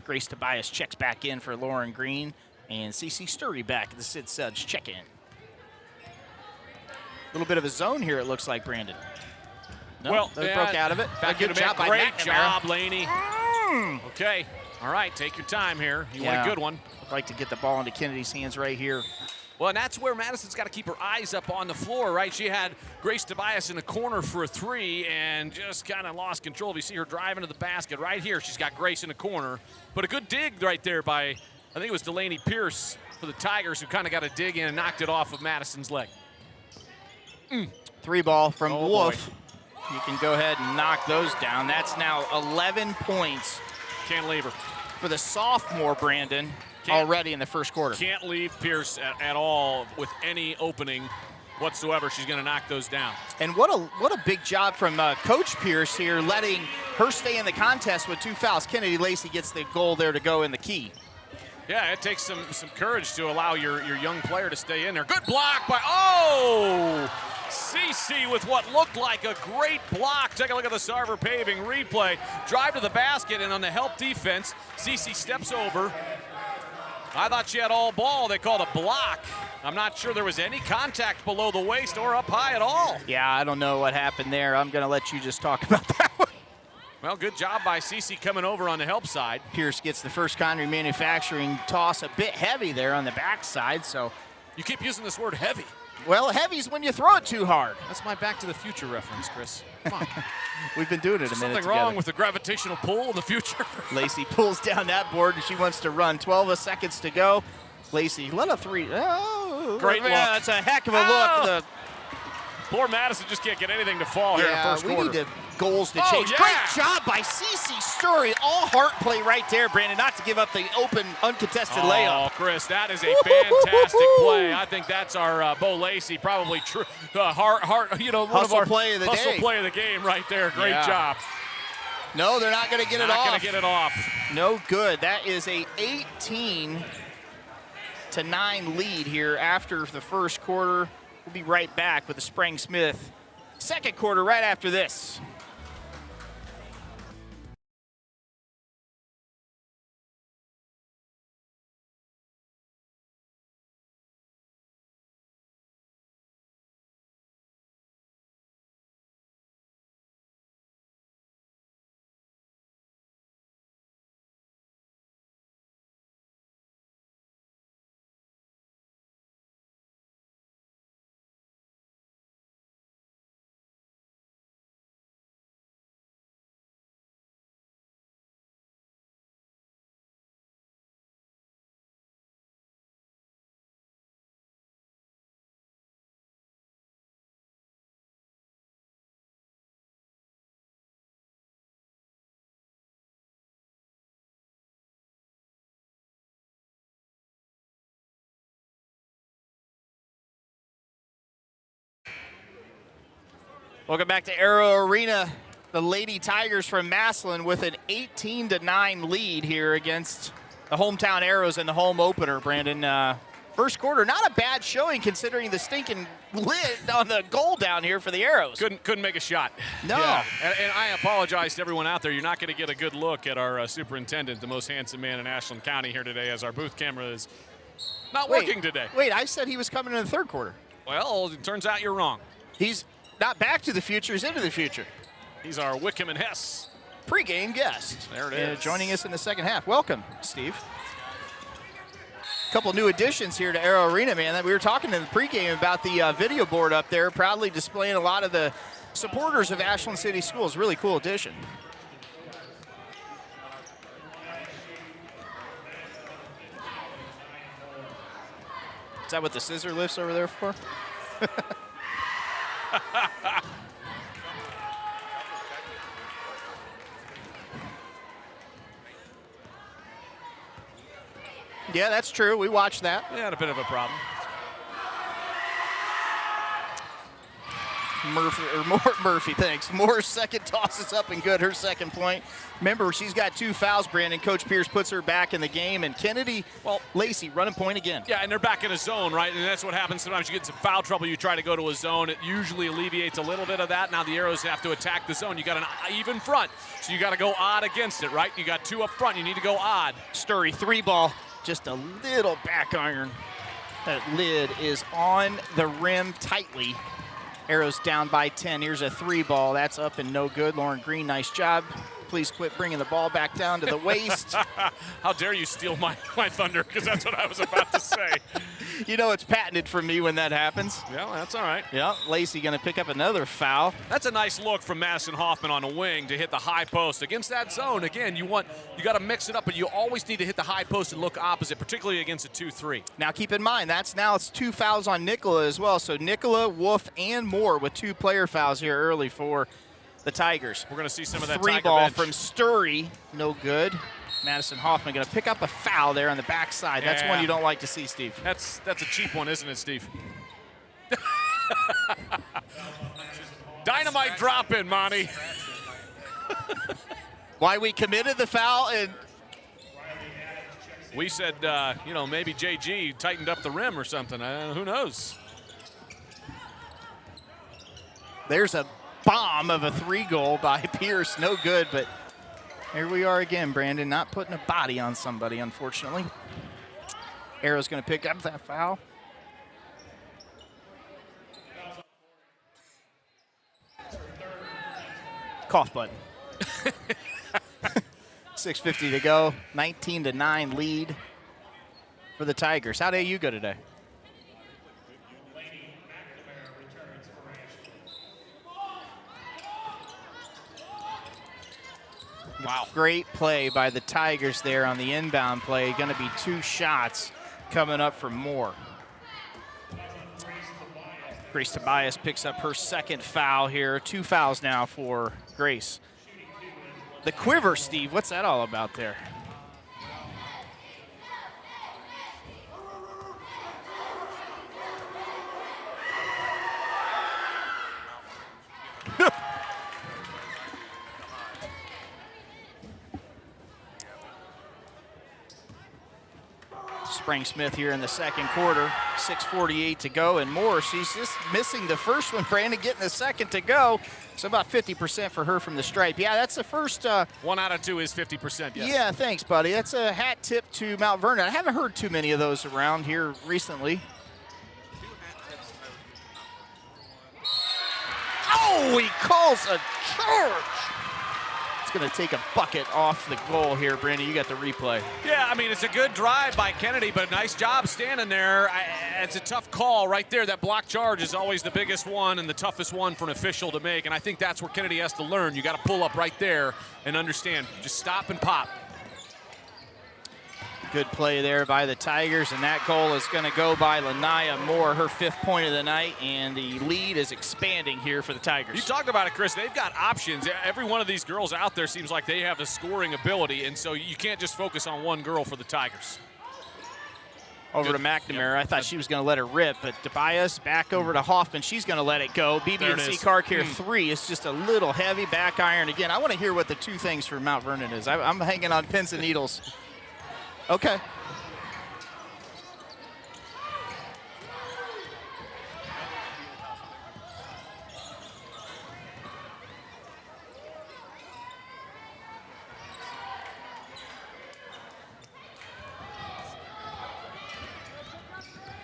Grace Tobias checks back in for Lauren Green. And Cece Sturry back at the Sid Sudge check-in. little bit of a zone here, it looks like, Brandon. No, Well, they broke out of it. Back Good job by Great McNamara. job, Laney. Okay. All right, take your time here. You want a good one. I'd like to get the ball into Kennedy's hands right here. Well, and that's where Madison's got to keep her eyes up on the floor, right? She had Grace Tobias in the corner for a 3 and just kind of lost control. You see her driving to the basket right here. She's got Grace in the corner. But a good dig right there by, I think it was Delaney Pierce for the Tigers, who kind of got a dig in and knocked it off of Madison's leg. 3 ball from Wolf. Boy. You can go ahead and knock those down. That's now 11 points Can't leave her. for the sophomore, Brandon, already in the first quarter. Can't leave Pierce at all with any opening whatsoever. She's going to knock those down. And what a big job from Coach Pierce here, letting her stay in the contest with 2 fouls. Kennedy Lacey gets the goal there to go in the key. Yeah, it takes some courage to allow your young player to stay in there. Good block by, oh! Cece with what looked like a great block. Take a look at the Sarver Paving replay. Drive to the basket, and on the help defense, Cece steps over. I thought she had all ball. They called a block. I'm not sure there was any contact below the waist or up high at all. Yeah, I don't know what happened there. I'm going to let you just talk about that one. Well, good job by Cece coming over on the help side. Pierce gets the first Connery Manufacturing toss a bit heavy there on the backside, so. You keep using this word heavy. Well, heavy's when you throw it too hard. That's my Back to the Future reference, Chris. Come on. We've been doing it a minute Something together. wrong with the gravitational pull in the future. Lacey pulls down that board, and she wants to run. 12 seconds to go. Lacey, let a 3. Oh, Great yeah, look. That's a heck of a Oh. look. Poor Madison just can't get anything to fall here in the first we quarter. need goals to Oh, change. yeah. Great job by Cece Sturry. All heart play right there, Brandon, not to give up the open, uncontested layup. Oh, Chris, that is a fantastic play. I think that's our Bo Lacey, probably one Hustle of our play of the hustle day. play of the game right there. Great Yeah. job. No, they're not going to get it Not off. going to get it off. No good. That is a 18-9 lead here after the first quarter. We'll be right back with the Sprang Smith second quarter right after this. Welcome back to Arrow Arena. The Lady Tigers from Massillon with an 18-9 lead here against the hometown Arrows in the home opener, Brandon. First quarter, not a bad showing considering the stinking lid on the goal down here for the Arrows. Couldn't make a shot. No. Yeah. And I apologize to everyone out there. You're not going to get a good look at our superintendent, the most handsome man in Ashland County here today, as our booth camera is not working today. Wait, I said he was coming in the third quarter. Well, it turns out you're wrong. He's not back to the future, he's into the future. He's our Wickham and Hess Pre-game guest. There it is. Joining us in the second half. Welcome, Steve. Couple new additions here to Arrow Arena, man. We were talking in the pregame about the video board up there, proudly displaying a lot of the supporters of Ashland City Schools. Really cool addition. Is that what the scissor lift's over there for? Yeah, that's true. We watched that. They had a bit of a problem. Murphy, thanks. Moore's second toss is up and good, her second point. Remember, she's got 2 fouls, Brandon. Coach Pierce puts her back in the game, and Kennedy, Lacey, running point again. Yeah, and they're back in a zone, right? And that's what happens. Sometimes you get some foul trouble, you try to go to a zone. It usually alleviates a little bit of that. Now the Arrows have to attack the zone. You got an even front, so you got to go odd against it, right? You got 2 up front, you need to go odd. Sturry, 3 ball, just a little back iron. That lid is on the rim tightly. Arrows down by 10. Here's a 3 ball. That's up and no good. Lauren Green, nice job. Please quit bringing the ball back down to the waist. How dare you steal my thunder, because that's what I was about to say. You know it's patented for me when that happens. Yeah, well, that's all right. Yep, Lacey going to pick up another foul. That's a nice look from Madison Hoffman on a wing to hit the high post. Against that zone, again, you got to mix it up, but you always need to hit the high post and look opposite, particularly against a 2-3. Now keep in mind, it's 2 fouls on Nicola as well. So Nicola, Wolf, and Moore with 2 player fouls here early for the Tigers. We're going to see some of that 3 Tiger ball bench. from Sturry, no good. Madison Hoffman going to pick up a foul there on the backside. That's one you don't like to see, Steve. That's a cheap one, isn't it, Steve? Dynamite drop in, Monty. Why we committed the foul and We said, maybe JG tightened up the rim or something. Who knows? there's a bomb of a 3 goal by Pierce. No good, but here we are again, Brandon, not putting a body on somebody, unfortunately. Arrow's going to pick up that foul. Cough button. 6:50 to go. 19-9 lead for the Tigers. How did you go today? Wow. Great play by the Tigers there on the inbound play. Going to be 2 shots coming up for Moore. Grace Tobias picks up her second foul here. 2 fouls now for Grace. The quiver, Steve, what's that all about there? Spring Smith here in the second quarter. 6:48 to go, and Moore, she's just missing the first one. Brandon getting the second to go. So about 50% for her from the stripe. Yeah, that's the first. 1 out of 2 is 50%, yes. Yeah, thanks, buddy. That's a hat tip to Mount Vernon. I haven't heard too many of those around here recently. Oh, he calls a charge. It's going to take a bucket off the goal here, Brandon. You got the replay. Yeah, I mean, it's a good drive by Kennedy, but nice job standing there. It's a tough call right there. That block charge is always the biggest one and the toughest one for an official to make, and I think that's where Kennedy has to learn. You got to pull up right there and understand. Just stop and pop. Good play there by the Tigers, and that goal is going to go by Lanaya Moore, her 5th point of the night, and the lead is expanding here for the Tigers. You talked about it, Chris. They've got options. Every one of these girls out there seems like they have the scoring ability, and so you can't just focus on one girl for the Tigers. Over to McNamara. I thought she was going to let her rip, but Tobias back over to Hoffman. She's going to let it go. BB&C Car Care 3 is just a little heavy. Back iron again. I want to hear what the 2 things for Mount Vernon is. I'm hanging on pins and needles. Okay.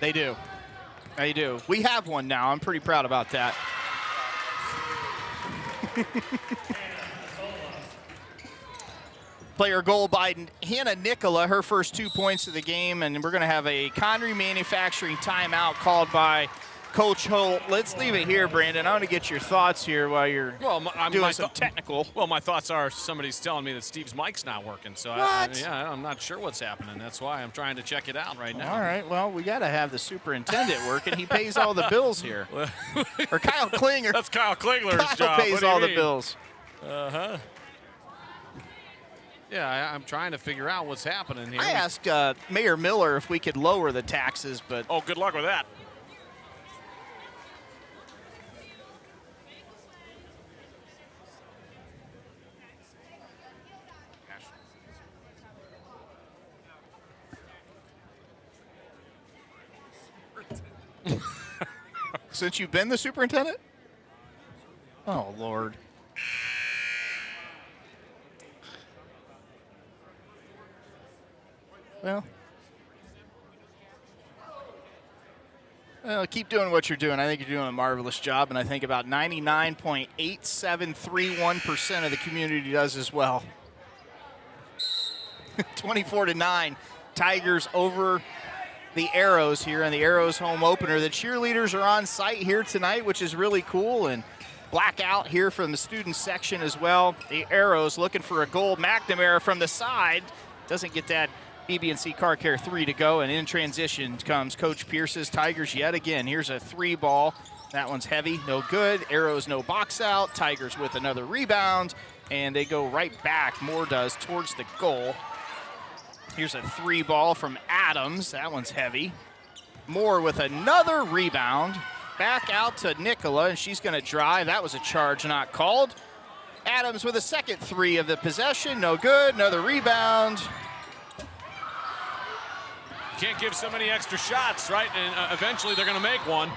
They do. They do. We have one now. I'm pretty proud about that. Player goal by Hannah Nicola, her first 2 points of the game, and we're going to have a Connery Manufacturing timeout called by Coach Holt. Let's leave it here, Brandon. I want to get your thoughts here while you're doing some technical. Well, my thoughts are somebody's telling me that Steve's mic's not working, so I'm not sure what's happening. That's why I'm trying to check it out right now. All right, well, we got to have the superintendent working. He pays all the bills here. Or Kyle Klinger. That's Kyle Klingler's Kyle job. pays all the bills. Uh-huh. Yeah, I'm trying to figure out what's happening here. I asked Mayor Miller if we could lower the taxes, but... Oh, good luck with that. Since you've been the superintendent? Oh, Lord. Well, keep doing what you're doing. I think you're doing a marvelous job, and I think about 99.8731% of the community does as well. 24-9, Tigers over the Arrows here in the Arrows home opener. The cheerleaders are on site here tonight, which is really cool, and blackout here from the student section as well. The Arrows looking for a goal. McNamara from the side doesn't get that BB&C Car Care 3 to go, and in transition comes Coach Pierce's Tigers yet again. Here's a 3 ball. That one's heavy, no good. Arrows no box out. Tigers with another rebound, and they go right back. Moore does towards the goal. Here's a 3 ball from Adams. That one's heavy. Moore with another rebound. Back out to Nicola, and she's going to drive. That was a charge not called. Adams with a second 3 of the possession. No good. Another rebound. Can't give so many extra shots, right? And eventually they're going to make one.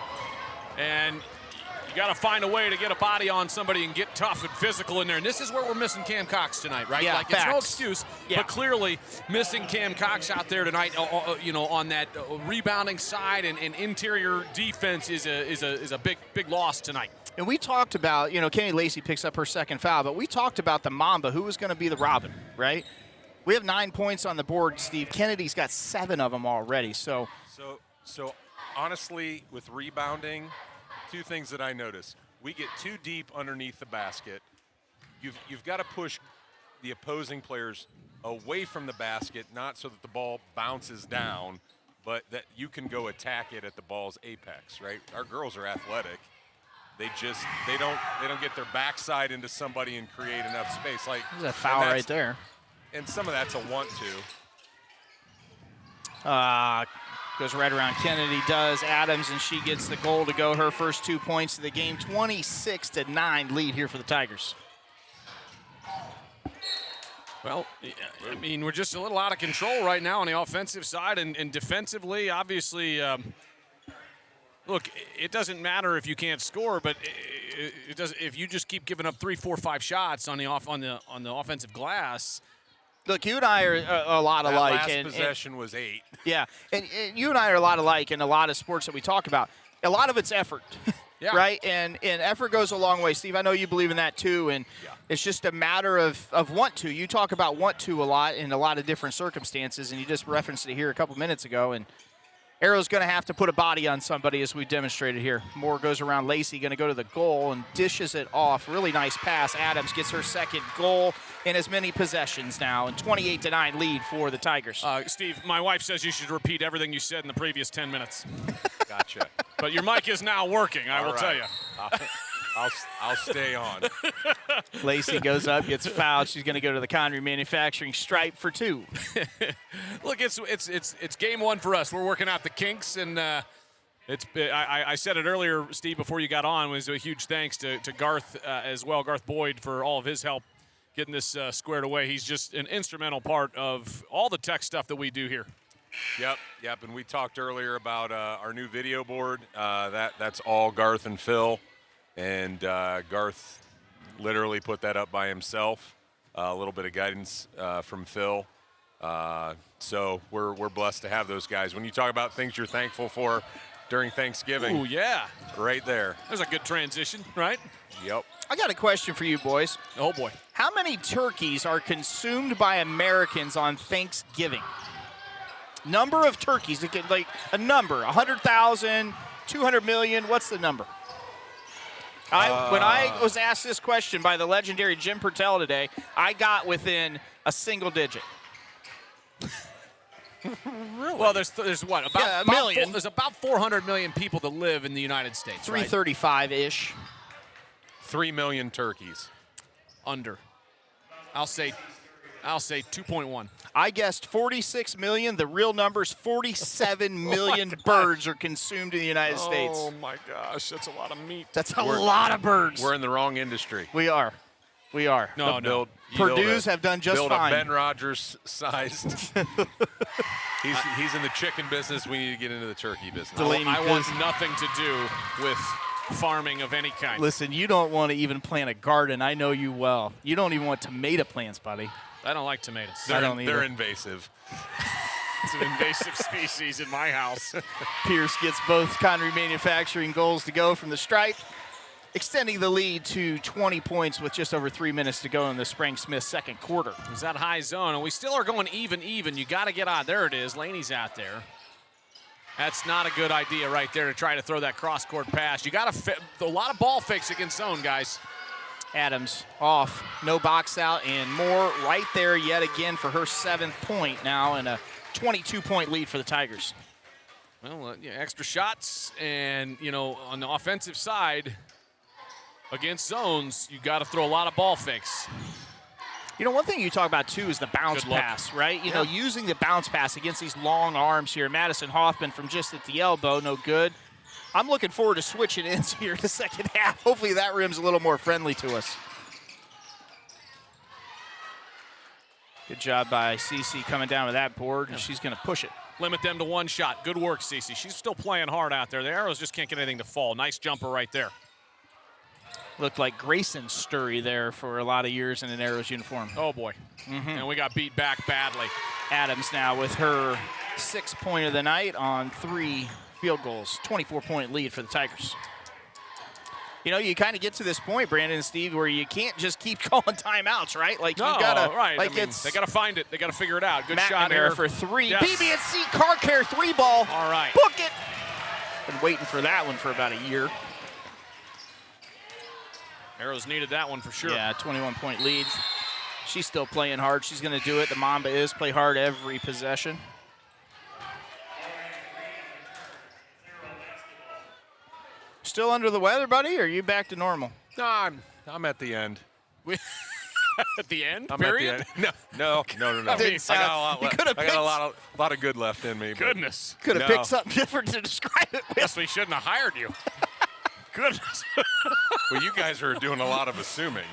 And you got to find a way to get a body on somebody and get tough and physical in there. And this is where we're missing Cam Cox tonight, right? Yeah, like, facts. it's no excuse, Yeah. but clearly missing Cam Cox out there tonight, you know, on that rebounding side and interior defense is a big loss tonight. And we talked about, you know, Kenny Lacey picks up her second foul, but we talked about the Mamba, who was going to be the Robin, right? We have 9 points on the board, Steve. Kennedy's got 7 of them already, so honestly, with rebounding, 2 things that I noticed. We get too deep underneath the basket. You've got to push the opposing players away from the basket, not so that the ball bounces down, but that you can go attack it at the ball's apex, right? Our girls are athletic. They don't get their backside into somebody and create enough space. Like, there's a foul right there. And some of that's a want to. Goes right around Kennedy, does Adams, and she gets the goal to go her first 2 points of the game. 26-9 lead here for the Tigers. Well, I mean, we're just a little out of control right now on the offensive side, and defensively, obviously, look, it doesn't matter if you can't score, but it does if you just keep giving up 3, 4, 5 shots on the offensive glass. Look, you and I are a lot alike. Last possession was 8. Yeah, and you and I are a lot alike in a lot of sports that we talk about. A lot of it's effort, Yeah. right? And effort goes a long way. Steve, I know you believe in that too, and it's just a matter of want to. You talk about want to a lot in a lot of different circumstances, and you just referenced it here a couple minutes ago, and Arrow's going to have to put a body on somebody as we demonstrated here. Moore goes around Lacey, going to go to the goal and dishes it off. Really nice pass. Adams gets her second goal in as many possessions now, and 28-9 lead for the Tigers. Steve, my wife says you should repeat everything you said in the previous 10 minutes. Gotcha. But your mic is now working, I will tell you. I'll stay on. Lacey goes up, gets fouled. She's going to go to the Connery Manufacturing stripe for 2. Look, it's game 1 for us. We're working out the kinks, and I said it earlier, Steve, before you got on. Was a huge thanks to Garth as well, Garth Boyd, for all of his help getting this squared away. He's just an instrumental part of all the tech stuff that we do here. Yep. And we talked earlier about our new video board. That's all Garth and Phil. And Garth literally put that up by himself. A little bit of guidance from Phil. So we're blessed to have those guys. When you talk about things you're thankful for during Thanksgiving. Oh, yeah. Right there. There's a good transition, right? Yep. I got a question for you, boys. Oh, boy. How many turkeys are consumed by Americans on Thanksgiving? Number of turkeys, like a number, 100,000, 200 million, what's the number? When I was asked this question by the legendary Jim Pertell today, I got within a single digit. Really? Well, there's what? About a million. There's about 400 million people that live in the United States, right? 335-ish. 3 million turkeys. Under. I'll say 2.1. I guessed 46 million. The real number's 47 million birds are consumed in the United States. Oh, my gosh. That's a lot of meat. That's a lot of birds. We're in the wrong industry. We are. No. Purdue's have done just fine. Build a Ben Rogers sized. he's in the chicken business. We need to get into the turkey business. I want nothing to do with farming of any kind. Listen, you don't want to even plant a garden. I know you well. You don't even want tomato plants, buddy. I don't like tomatoes. I don't either. They're invasive. It's an invasive species in my house. Pierce gets both Connery Manufacturing goals to go from the stripe, extending the lead to 20 points with just over 3 minutes to go in the Sprang-Smith second quarter. Is that high zone? And we still are going even. You got to get on. There it is. Laney's out there. That's not a good idea right there to try to throw that cross-court pass. You got to a lot of ball fakes against zone, guys. Adams off, no box out, and Moore right there yet again for her 7th point now, and a 22-point lead for the Tigers. Well, extra shots, and, on the offensive side, against zones, you got to throw a lot of ball fakes. One thing you talk about, too, is the bounce pass, right? Using the bounce pass against these long arms here. Madison Hoffman from just at the elbow, no good. I'm looking forward to switching ends here in the second half. Hopefully that rim's a little more friendly to us. Good job by Cece coming down with that board, and she's going to push it. Limit them to one shot. Good work, Cece. She's still playing hard out there. The Arrows just can't get anything to fall. Nice jumper right there. Looked like Grayson Sturry there for a lot of years in an Arrows uniform. Oh, boy. And we got beat back badly. Adams now with her 6th point of the night on 3 field goals. 24-point lead for the Tigers. You kind of get to this point, Brandon and Steve, where you can't just keep calling timeouts, right? Like, you gotta, right. Like, they gotta find it. They gotta figure it out. Good shot McNamara here for 3. Yes. BB&C car care 3-ball. All right. Book it. Been waiting for that one for about a year. Arrows needed that one for sure. Yeah, 21-point leads. She's still playing hard. She's going to do it. The Mamba is play hard every possession. Still under the weather, buddy, or are you back to normal? No, I'm at the end. At the end? I'm period? at the end. No. Didn't sound- I you could've got picked- a lot of good left in me. but- Goodness. Could have No. picked something different to describe it with. Guess we shouldn't have hired you. Goodness. Well, you guys are doing a lot of assuming.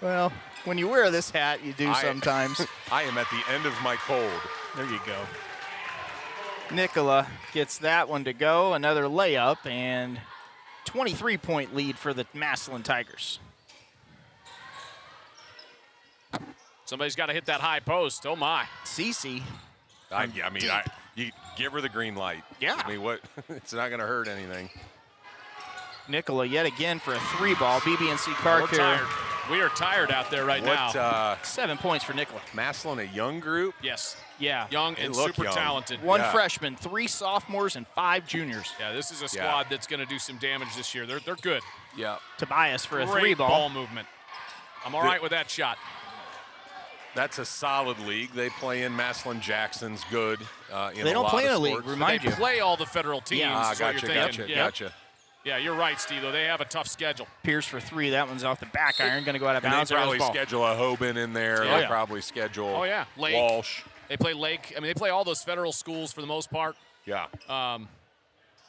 Well, when you wear this hat, you do sometimes. I am at the end of my cold. There you go. Nicola gets that one to go. Another layup, and 23-point lead for the Massillon Tigers. Somebody's got to hit that high post. Oh, my. Cece. You give her the green light. Yeah. I mean, what? It's not going to hurt anything. Nicola yet again for a 3-ball. BB&C car We're care. tired. We are tired out there right now. 7 points for Nicola. Massillon, a young group. Yes. Yeah. Young They and look super young. talented. One Yeah. freshman, 3 sophomores, and 5 juniors. Yeah, this is a squad that's going to do some damage this year. They're good. Yeah. Tobias for a Great 3-ball. ball movement. I'm all right with that shot. That's a solid league. They play in. Massillon Jackson's good. They don't play in a league, remind They you. play all the federal teams. Yeah. is what you're thinking. Gotcha. Yeah, you're right, Steve, though. They have a tough schedule. Pierce for 3. That one's off the back iron. Going to go out of And bounds. they probably Ball. schedule a Hoban in there. Yeah. They probably schedule Lake. Walsh. They play Lake. I mean, they play all those federal schools for the most part. Yeah.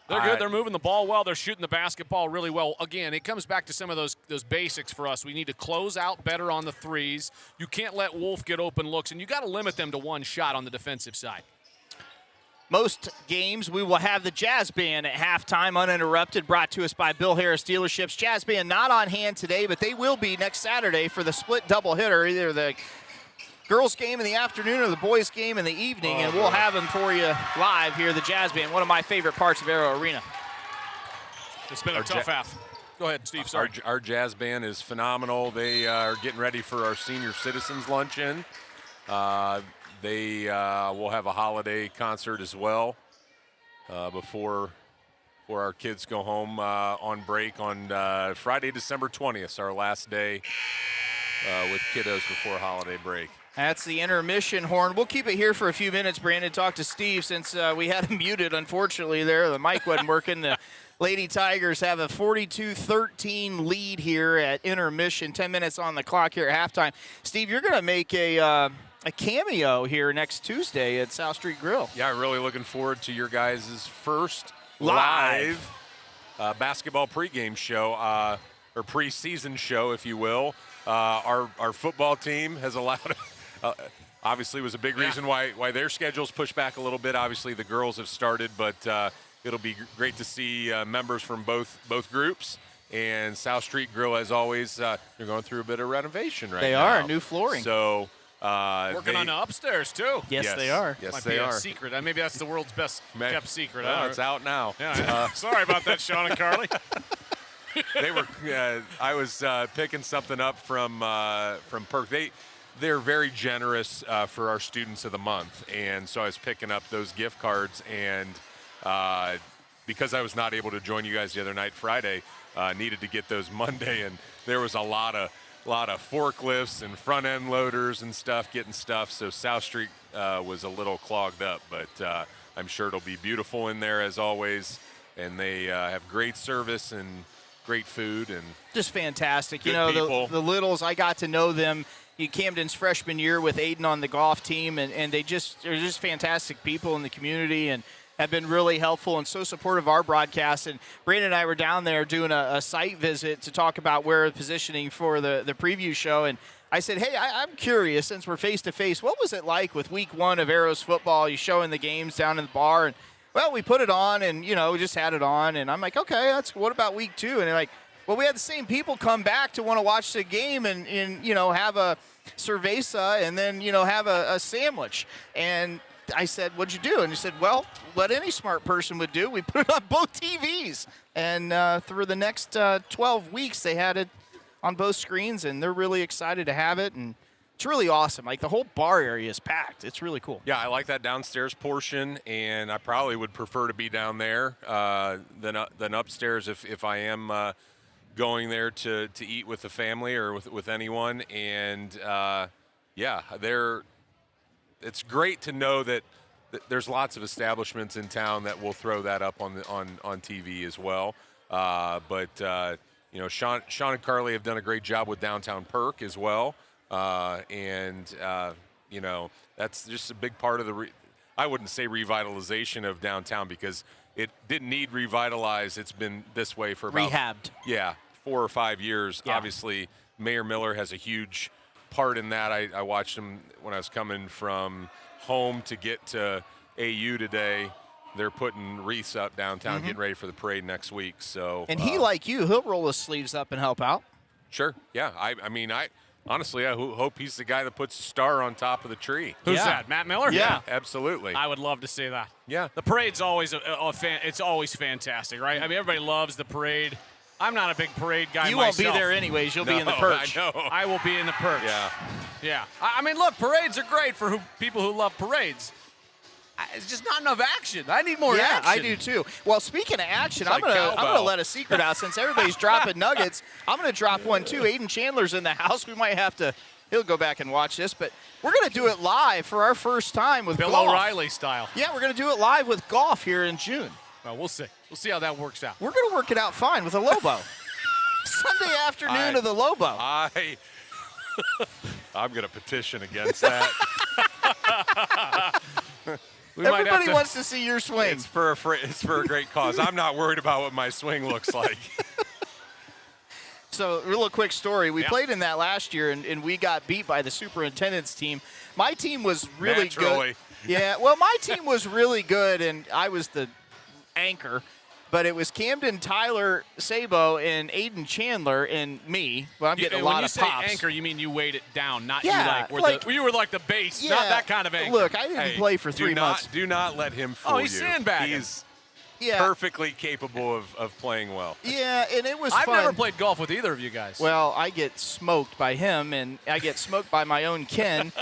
They're good. They're moving the ball well. They're shooting the basketball really well. Again, it comes back to some of those basics for us. We need to close out better on the threes. You can't let Wolf get open looks, and you got to limit them to one shot on the defensive side. Most games, we will have the Jazz Band at halftime, uninterrupted, brought to us by Bill Harris Dealerships. Jazz Band not on hand today, but they will be next Saturday for the split doubleheader, either the girls' game in the afternoon or the boys' game in the evening, and we'll have them for you live here, the Jazz Band, one of my favorite parts of Arrow Arena. It's been a tough half. Go ahead, Steve. Sorry. Our jazz band is phenomenal. They are getting ready for our senior citizens luncheon. They will have a holiday concert as well before our kids go home on break on Friday, December 20th, our last day with kiddos before holiday break. That's the intermission horn. We'll keep it here for a few minutes, Brandon. Talk to Steve since we had him muted, unfortunately, there. The mic wasn't working. The Lady Tigers have a 42-13 lead here at intermission. 10 minutes on the clock here at halftime. Steve, you're going to make a cameo here next Tuesday at South Street Grill. Yeah, really looking forward to your guys' first Live. basketball pregame show, or preseason show, if you will. Our football team has allowed, obviously was a big reason why their schedule's pushed back a little bit. Obviously the girls have started, but it'll be great to see members from both groups. And South Street Grill, as always, they're going through a bit of renovation right now. They are, new flooring. So Working on the upstairs, too. Yes, they are. Yes, Might they be are. a secret. Maybe that's the world's best kept secret. Well, it's out now. Yeah, sorry about that, Sean and Carly. They were. I was picking something up from Perk. They're very generous for our students of the month, and so I was picking up those gift cards. And because I was not able to join you guys the other night, Friday, needed to get those Monday, and there was a lot of forklifts and front end loaders and stuff getting stuff. So South Street was a little clogged up, but I'm sure it'll be beautiful in there as always. And they have great service and great food and just fantastic. Good You know, people. the littles, I got to know them Camden's freshman year with Aiden on the golf team, and they're just fantastic people in the community and have been really helpful and so supportive of our broadcast. And Brandon and I were down there doing a site visit to talk about where positioning for the preview show. And I said, hey, I'm curious, since we're face-to-face, what was it like with week 1 of Arrows football? You showing the games down in the bar, and well, we put it on, and, we just had it on. And I'm like, okay, what about week 2? And they're like, well, we had the same people come back to want to watch the game and have a cerveza and then, have a sandwich. And I said, what'd you do? And he said, well, what any smart person would do, we put it on both TVs. And through the next 12 weeks, they had it on both screens, and they're really excited to have it. And it's really awesome. Like, the whole bar area is packed. It's really cool. Yeah, I like that downstairs portion, and I probably would prefer to be down there than upstairs if I am going there to eat with the family or with anyone. And it's great to know that there's lots of establishments in town that will throw that up on TV as well. But Sean and Carly have done a great job with Downtown Perk as well. That's just a big part of I wouldn't say revitalization of downtown, because it didn't need revitalized. It's been this way for about rehabbed. 4 or 5 years. Yeah. Obviously, Mayor Miller has a huge part in that. I watched him when I was coming from home to get to AU today. They're putting wreaths up downtown, getting ready for the parade next week. So, And he, like you, he'll roll his sleeves up and help out. Sure. Yeah. I honestly, I hope he's the guy that puts a star on top of the tree. Who's Yeah. that, Matt Miller? Yeah. Absolutely. I would love to see that. Yeah. The parade's always it's always fantastic, right? I mean, everybody loves the parade. I'm not a big parade guy You myself. won't be there anyways. You'll be in the perch. I know. I will be in the perch. Yeah. Yeah. I mean, look, parades are great for people who love parades. It's just not enough action. I need more Yeah, action. I do too. Well, speaking of action, It's I'm like gonna cowbell. let a secret out since everybody's dropping nuggets. I'm gonna drop one too. Aiden Chandler's in the house. We might have to. He'll go back and watch this, but we're gonna do it live for our first time with Bill golf. O'Reilly style. Yeah, we're gonna do it live with golf here in June. Well, we'll see. We'll see how that works out. We're gonna work it out fine with a Lobo. Sunday afternoon of the Lobo. I'm going to petition against that. Everybody wants to see your swing. It's for a great cause. I'm not worried about what my swing looks like. So, a real quick story. We Yeah. played in that last year, and we got beat by the superintendent's team. My team was really Naturally. good. Yeah, well, my team was really good, and I was the anchor. But it was Camden, Tyler, Sabo, and Aiden Chandler, and me. Well, I'm getting a lot of pops. When you say anchor, you mean you weighed it down, not Yeah, you were like the base, not that kind of anchor. Look, I didn't play for 3 months. Do not let him fool you. he's sandbagging. He's Yeah, perfectly capable of playing well. yeah, and it was I've fun. never played golf with either of you guys. Well, I get smoked by him, and I get smoked by my own Ken.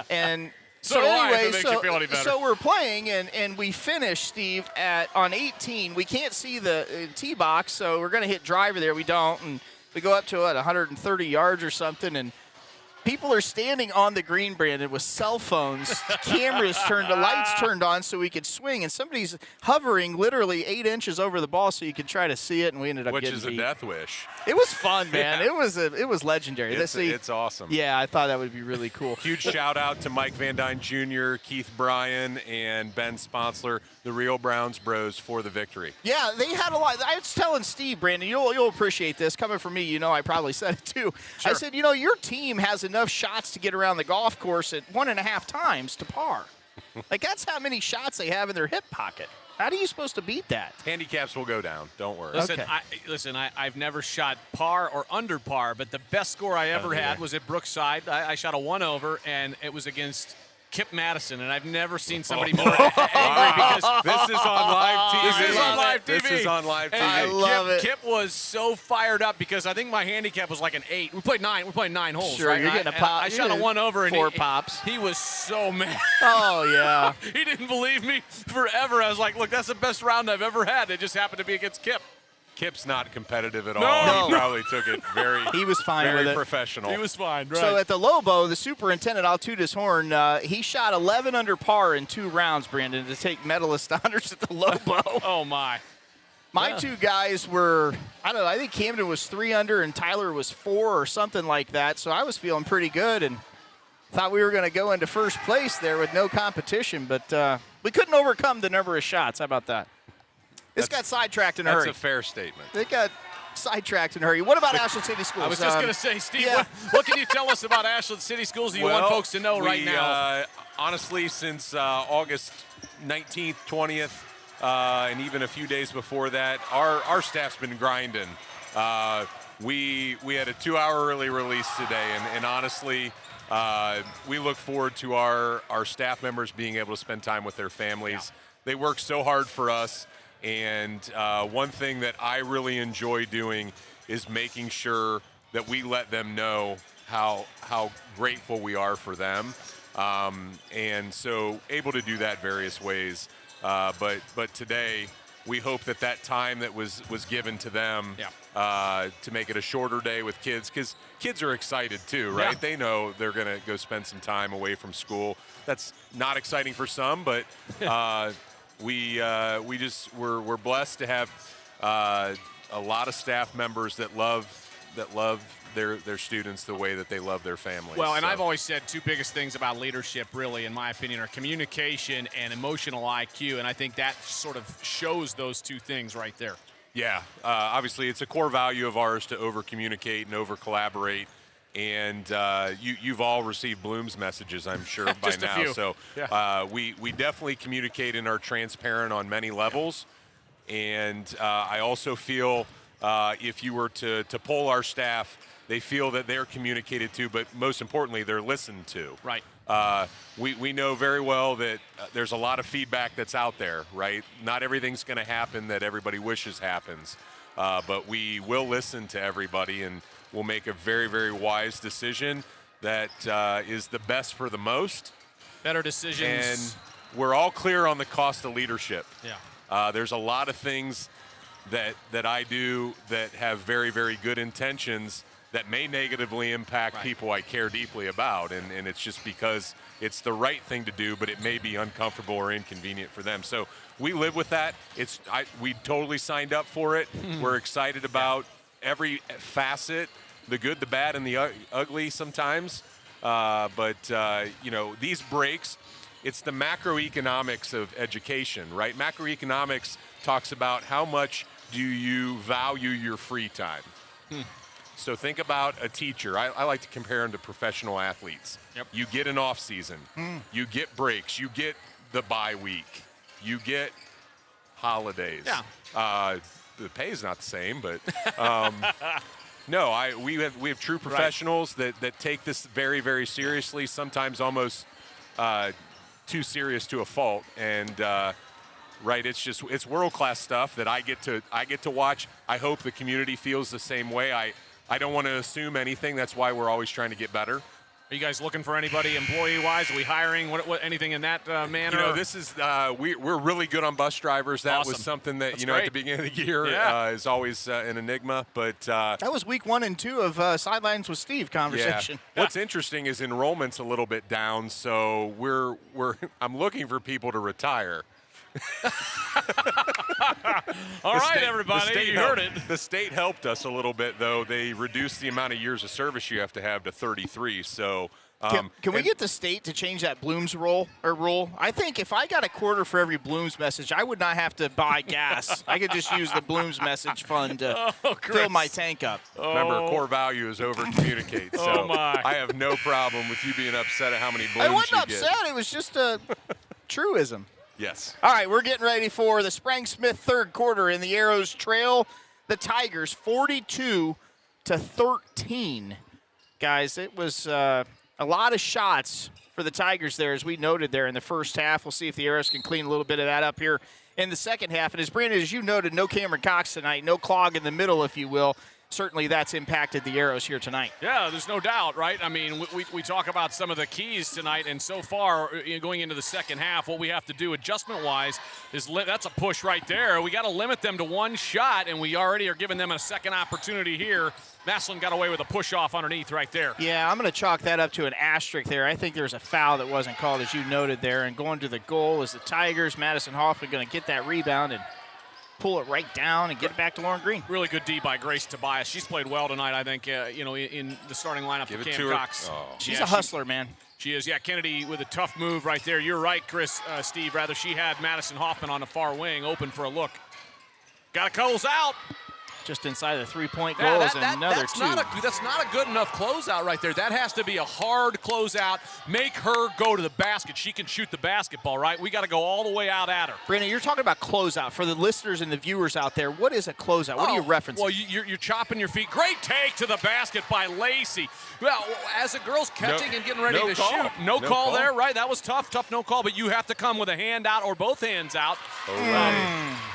And So do I, if it anyway, makes you feel any better. so we're playing, and we finished, Steve, on 18. We can't see the tee box, so we're going to hit driver there. We don't, and we go up to 130 yards or something, and people are standing on the green, Brandon, with cell phones, cameras turned, the lights turned on so we could swing, and somebody's hovering literally 8 inches over the ball so you could try to see it, and we ended up Which getting is a beat. death wish. It was fun, man. Yeah. It was legendary. It's awesome. Yeah, I thought that would be really cool. Huge shout out to Mike Van Dyne Jr., Keith Bryan, and Ben Sponsler, the real Browns bros, for the victory. Yeah, they had a lot. I was telling Steve, Brandon, you'll appreciate this. Coming from me, I probably said it too. I Sure. said, your team has enough shots to get around the golf course at 1.5 times to par. Like, that's how many shots they have in their hip pocket. How are you supposed to beat that? Handicaps will go down. Don't worry. Listen, Okay. I've never shot par or under par, but the best score I ever had was at Brookside. I shot a 1-over, and it was against Kip Madison, and I've never seen somebody more angry because This is on live TV. This is on live TV. This is on live TV. I love it. Kip was so fired up because I think my handicap was like an 8. We played 9. We're playing 9 holes. Sure, right? you're getting a pop. I shot a 1-over and 4 pops. He was so mad. Oh, yeah. He didn't believe me forever. I was like, look, that's the best round I've ever had. It just happened to be against Kip. Kip's not competitive at all. No. He probably took it very. He was fine very with it. professional. He was fine, right? So at the Lobo, the superintendent, I'll toot his horn, he shot 11 under par in 2 rounds, Brandon, to take medalist honors at the Lobo. oh, my. My 2 guys were, I don't know, I think Camden was 3 under and Tyler was 4 or something like that. So I was feeling pretty good and thought we were going to go into first place there with no competition. But we couldn't overcome the number of shots. How about that? This got sidetracked in a hurry. That's a fair statement. They got sidetracked in a hurry. What about Ashland City Schools? I was just going to say, Steve, yeah. what can you tell us about Ashland City Schools that you want folks to know right now? Honestly, since August 19th, 20th, and even a few days before that, our staff's been grinding. We had a 2-hour early release today, and honestly, we look forward to our staff members being able to spend time with their families. Yeah. They work so hard for us. And one thing that I really enjoy doing is making sure that we let them know how grateful we are for them. And so able to do that various ways. But today, we hope that time that was given to them to make it a shorter day with kids, because kids are excited too, right? Yeah. They know they're going to go spend some time away from school. That's not exciting for some, but we're blessed to have a lot of staff members that love their students the way that they love their families. Well, and I've always said 2 biggest things about leadership, really, in my opinion, are communication and emotional IQ, and I think that sort of shows those 2 things right there. Yeah, obviously it's a core value of ours to over-communicate and over-collaborate. And you've all received Bloom's messages, I'm sure, by Just a now. few. So Yeah. we definitely communicate and are transparent on many levels. And I also feel if you were to poll our staff, they feel that they're communicated to, but most importantly, they're listened to. Right. We know very well that there's a lot of feedback that's out there, right? Not everything's going to happen that everybody wishes happens. But we will listen to everybody, and we'll make a very, very wise decision that is the best for the most. Better decisions. And we're all clear on the cost of leadership. Yeah. There's a lot of things that I do that have very, very good intentions that may negatively impact people I care deeply about. And it's just because it's the right thing to do, but it may be uncomfortable or inconvenient for them. So we live with that. We totally signed up for it. We're excited about every facet, the good, the bad, and the ugly sometimes. But these breaks, it's the macroeconomics of education, right? Macroeconomics talks about how much do you value your free time. So think about a teacher. I like to compare them to professional athletes. Yep. You get an off season. You get breaks. You get the bye week. You get holidays. Yeah. The pay is not the same, but no, we have true professionals that take this very, very seriously, sometimes almost too serious to a fault. And it's world-class stuff that I get to watch. I hope the community feels the same way. I don't want to assume anything. That's why we're always trying to get better. Are you guys looking for anybody employee-wise? Are we hiring? What anything in that manner? This is we're really good on bus drivers. That Awesome. was something that That's at great. the beginning of the year is always an enigma. But That was week 1 and 2 of Sidelines with Steve conversation. What's interesting is enrollment's a little bit down, so I'm looking for people to retire. All right, everybody, you heard it. The state helped us a little bit, though. They reduced the amount of years of service you have to 33. So Can we get the state to change that Bloom's rule? I think if I got a quarter for every Bloom's message, I would not have to buy gas. I could just use the Bloom's message fund to fill my tank up. Remember, core value is over-communicate. So my. I have no problem with you being upset at how many I Blooms wasn't you upset. get. It was just a truism. Yes. All right, we're getting ready for the Sprang-Smith third quarter, and the Arrows trail the Tigers 42-13. Guys, it was a lot of shots for the Tigers there, as we noted there in the first half. We'll see if the Arrows can clean a little bit of that up here in the second half. And as Brandon, as you noted, no Cameron Cox tonight, no clog in the middle, if you will. Certainly that's impacted the Arrows here tonight. Yeah, there's no doubt, right? I mean, we talk about some of the keys tonight, and so far, going into the second half, what we have to do adjustment-wise is that's a push right there. We got to limit them to one shot, and we already are giving them a second opportunity here. Massillon got away with a push-off underneath right there. Yeah, I'm going to chalk that up to an asterisk there. I think there's a foul that wasn't called, as you noted there, and going to the goal is the Tigers. Madison Hoffman going to get that rebound and pull it right down and get it back to Lauren Green. Really good D by Grace Tobias. She's played well tonight, I think, in the starting lineup for Cam Cox. Oh. She's a hustler, man. She is. Yeah, Kennedy with a tough move right there. You're right, Steve. Rather, she had Madison Hoffman on the far wing open for a look. Got to close out. Just inside the three-point goal is another that's two. That's not a good enough closeout right there. That has to be a hard closeout. Make her go to the basket. She can shoot the basketball, right? We got to go all the way out at her. Brandon, you're talking about closeout. For the listeners and the viewers out there, what is a closeout? What are you referencing? Well, you're chopping your feet. Great take to the basket by Lacey. Well, as the girl's catching and getting ready to shoot. No call there, right? That was tough no call, but you have to come with a hand out or both hands out.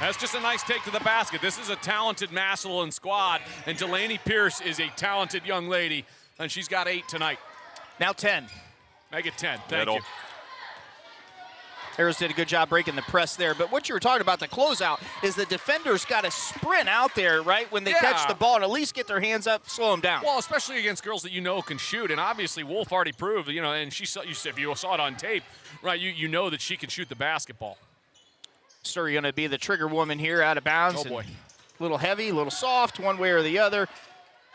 That's just a nice take to the basket. This is a talented Massillon squad, and Delaney Pierce is a talented young lady, and she's got 8 tonight. Now 10. Make it 10. Thank you. Arrows did a good job breaking the press there, but what you were talking about, the closeout, is the defenders got to sprint out there, right, when they catch the ball and at least get their hands up, slow them down. Well, especially against girls that you know can shoot, and obviously Wolf already proved, and she saw, if you saw it on tape, right, you know that she can shoot the basketball. Sturry going to be the trigger woman here, out of bounds. Oh, boy. A little heavy, a little soft, one way or the other.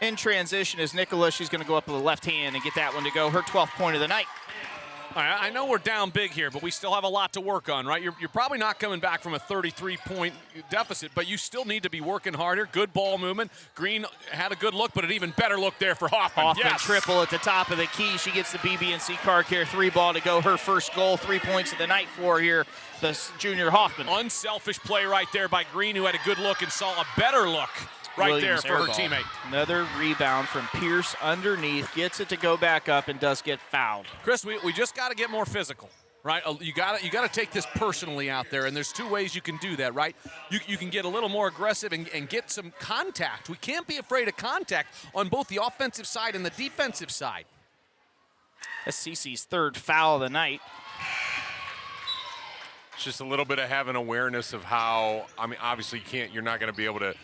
In transition is Nicola. She's going to go up with the left hand and get that one to go. Her 12th point of the night. All right, I know we're down big here, but we still have a lot to work on, right? You're probably not coming back from a 33-point deficit, but you still need to be working harder. Good ball movement. Green had a good look, but an even better look there for Hoffman. Hoffman triple at the top of the key. She gets the BB&C Car Care 3 ball to go. Her first goal, 3 points of the night for here, the junior Hoffman. Unselfish play right there by Green, who had a good look and saw a better look right there for her teammate. Another rebound from Pierce underneath, gets it to go back up and does get fouled. Chris, we just got to get more physical, right? You got to take this personally out there, and there's 2 ways you can do that, right? You can get a little more aggressive and get some contact. We can't be afraid of contact on both the offensive side and the defensive side. That's Cece's 3rd foul of the night. It's just a little bit of having awareness of how, I mean, obviously you're not going to be able to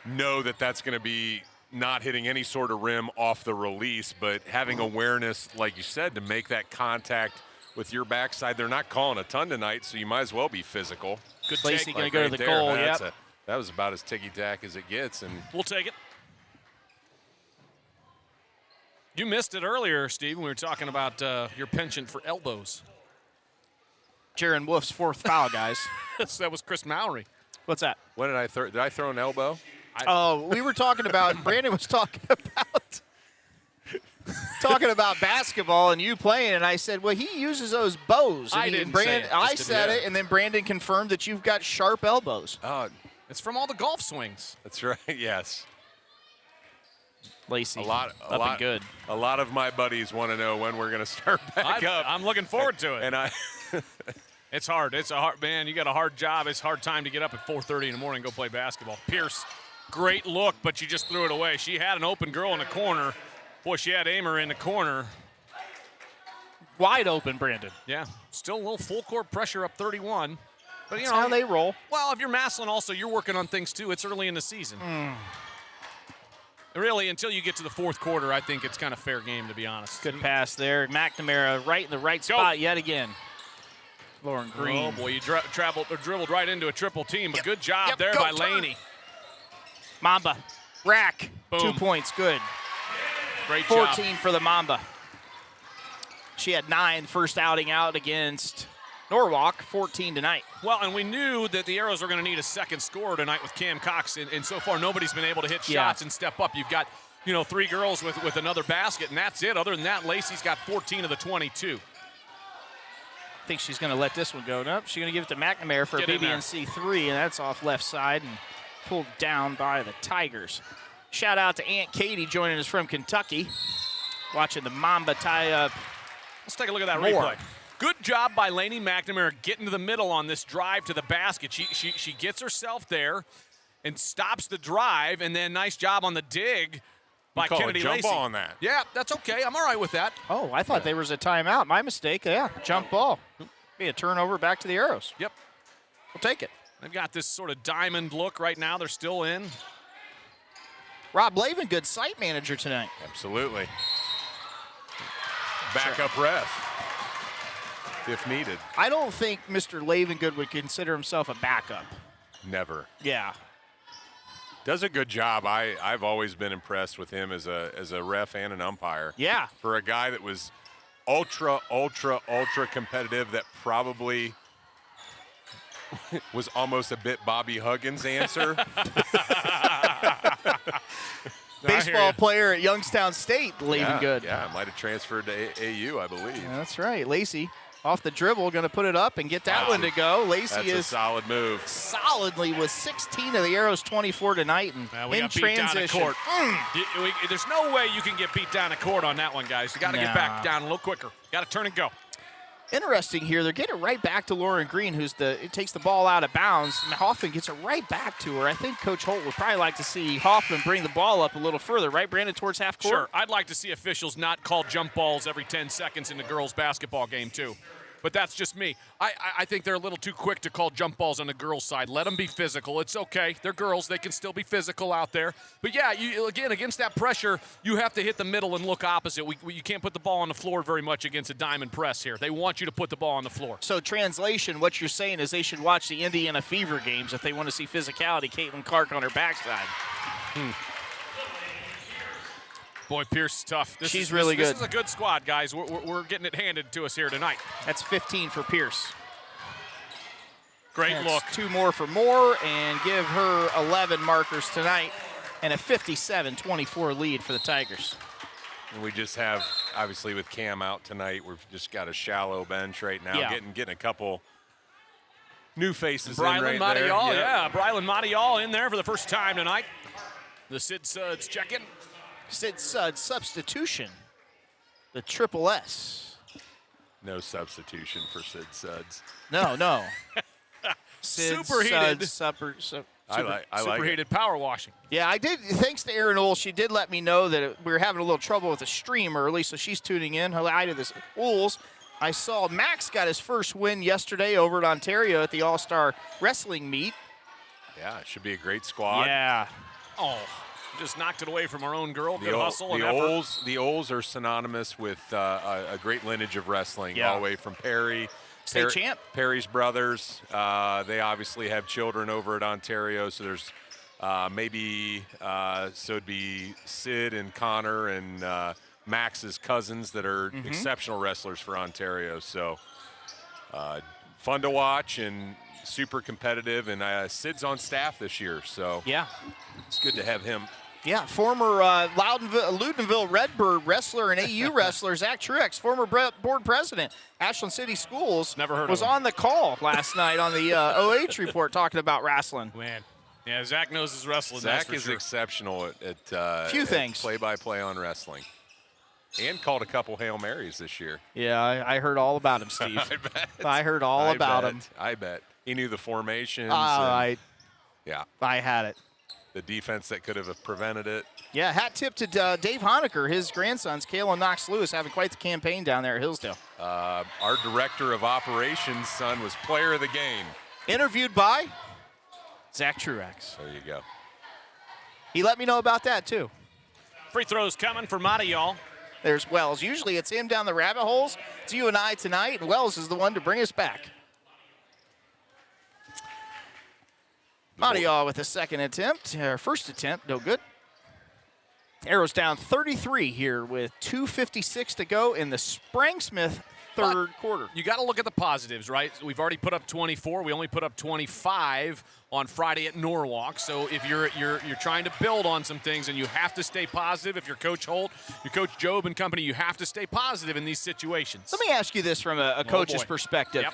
know that that's going to be not hitting any sort of rim off the release, but having awareness, like you said, to make that contact with your backside. They're not calling a ton tonight, so you might as well be physical. Good Lacey going to go to the goal, that was about as ticky-tack as it gets. And we'll take it. You missed it earlier, Steve, when we were talking about your penchant for elbows. Jaron Wolf's 4th foul, guys. That was Chris Mowry. What's that? What did I throw? Did I throw an elbow? We were talking about, Brandon was talking about basketball and you playing, and I said, well, he uses those bows. I didn't say it. I said it, and then Brandon confirmed that you've got sharp elbows. It's from all the golf swings. That's right, yes. Lacey, a lot good. A lot of my buddies want to know when we're going to start back up. I'm looking forward to it. And It's hard. It's a hard, man. You got a hard job. It's a hard time to get up at 4:30 in the morning and go play basketball. Pierce, great look, but you just threw it away. She had an open girl in the corner. Boy, she had Amer in the corner. Wide open, Brandon. Yeah, still a little full court pressure up 31. But That's how they roll. Well, if you're Massillon, also you're working on things too. It's early in the season. Really, until you get to the 4th quarter, I think it's kind of fair game, to be honest. Good pass there. McNamara right in the right spot yet again. Lauren Green. Oh, boy, you dribbled right into a triple team, but good job there by Laney. Mamba, rack, Boom. 2 points, good. Great job. 14 for the Mamba. She had 9 first outing out against Norwalk, 14 tonight. Well, and we knew that the Arrows were going to need a second scorer tonight with Cam Cox, and so far nobody's been able to hit shots and step up. You've got, 3 girls with another basket, and that's it. Other than that, Lacey's got 14 of the 22. I think she's going to let this one go. Nope, she's going to give it to McNamara for a Get in there. BBNC 3, and that's off left side and pulled down by the Tigers. Shout out to Aunt Katie joining us from Kentucky, watching the Mamba tie up. Let's take a look at that More. replay. Good job by Lainey McNamara getting to the middle on this drive to the basket. She gets herself there and stops the drive, and then nice job on the dig by Call Kennedy a jump Lacey. ball on that. Yeah, that's okay. I'm all right with that. Oh, I thought there was a timeout. My mistake. Yeah, jump ball. Be a turnover back to the Arrows. Yep. We'll take it. They've got this sort of diamond look right now. They're still in. Rob Lavin, good site manager tonight. Absolutely. Backup ref, if needed. I don't think Mr. Lavengood would consider himself a backup. Never. Yeah. Does a good job. I've always been impressed with him as a ref and an umpire. Yeah. For a guy that was ultra competitive, that probably was almost a bit Bobby Huggins' answer. Baseball player at Youngstown State, Lavengood. Yeah, might have transferred to AU, I believe. Yeah, that's right. Lacey off the dribble, going to put it up and get that one to go. Lacey That's is a solid move. solidly with 16 of the Arrows 24 tonight and We in got beat down at transition. court. There's no way you can get beat down at court on that one, guys. You got to get back down a little quicker. Got to turn and go. Interesting here. They're getting it right back to Lauren Green, it takes the ball out of bounds. And Hoffman gets it right back to her. I think Coach Holt would probably like to see Hoffman bring the ball up a little further, right, Brandon, towards half court? Sure. I'd like to see officials not call jump balls every 10 seconds in the girls' basketball game, too. But that's just me. I think they're a little too quick to call jump balls on the girls' side. Let them be physical. It's okay. They're girls. They can still be physical out there. But, yeah, again, against that pressure, you have to hit the middle and look opposite. You can't put the ball on the floor very much against a diamond press here. They want you to put the ball on the floor. So translation, what you're saying is they should watch the Indiana Fever games if they want to see physicality. Caitlin Clark on her backside. Boy, Pierce is tough. She's really good. This is a good squad, guys. We're getting it handed to us here tonight. That's 15 for Pierce. Great That's look. 2 more for Moore and give her 11 markers tonight and a 57-24 lead for the Tigers. And we just have, obviously, with Cam out tonight, we've just got a shallow bench right now, Yeah. getting a couple new faces in Brylan right there. Madial, Yep. yeah. Brylan Madial in there for the first time tonight. The Sid Suds check-in. Sid Sud substitution. The triple S. No substitution for Sid Suds. No. Sid Superheated. Sud, I like Superheated power washing. Yeah, I did. Thanks to Erin Ohl, she did let me know that we were having a little trouble with the stream early, so she's tuning in. Hi to the Ohls. I saw Max got his first win yesterday over at Ontario at the All-Star Wrestling Meet. Yeah, it should be a great squad. Yeah. Oh, just knocked it away from our own girl. The, Good hustle and the effort. Ohls are synonymous with a great lineage of wrestling, Yeah. all the way from Perry. State champ. Perry's brothers. They obviously have children over at Ontario, so there's so it'd be Sid and Connor and Max's cousins that are exceptional wrestlers for Ontario. So fun to watch and super competitive. And Sid's on staff this year, so Yeah. it's good to have him. Yeah, former Loudenville Redbird wrestler and AU wrestler Zach Truex, former board president, Ashland City Schools, Never heard of was him. on the call last night on the OH report talking about wrestling. Man. Yeah, Zach knows his wrestling. Zach that's for is sure. exceptional at Few things. play-by-play on wrestling, and called a couple Hail Marys this year. Yeah, I heard all about him, Steve. I bet. I heard all about him. I bet he knew the formations. I Yeah, had it. the defense that could have prevented it. Yeah, hat tip to Dave Honecker, his grandsons, Kalen Knox Lewis, having quite the campaign down there at Hillsdale. Our director of operations' son was player of the game. Interviewed by Zach Truex. There you go. He let me know about that, too. Free throws coming for Madial. There's Wells. Usually it's him down the rabbit holes. It's you and I tonight, and Wells is the one to bring us back. Madial with a second attempt. First attempt, no good. Arrows down 33 here with 2:56 to go in the Sprangsmith third quarter. You got to look at the positives, right? We've already put up 24. We only put up 25 on Friday at Norwalk. So if you're trying to build on some things, and you have to stay positive. If you're Coach Holt, your Coach Job and company, you have to stay positive in these situations. Let me ask you this from a coach's perspective. Yep.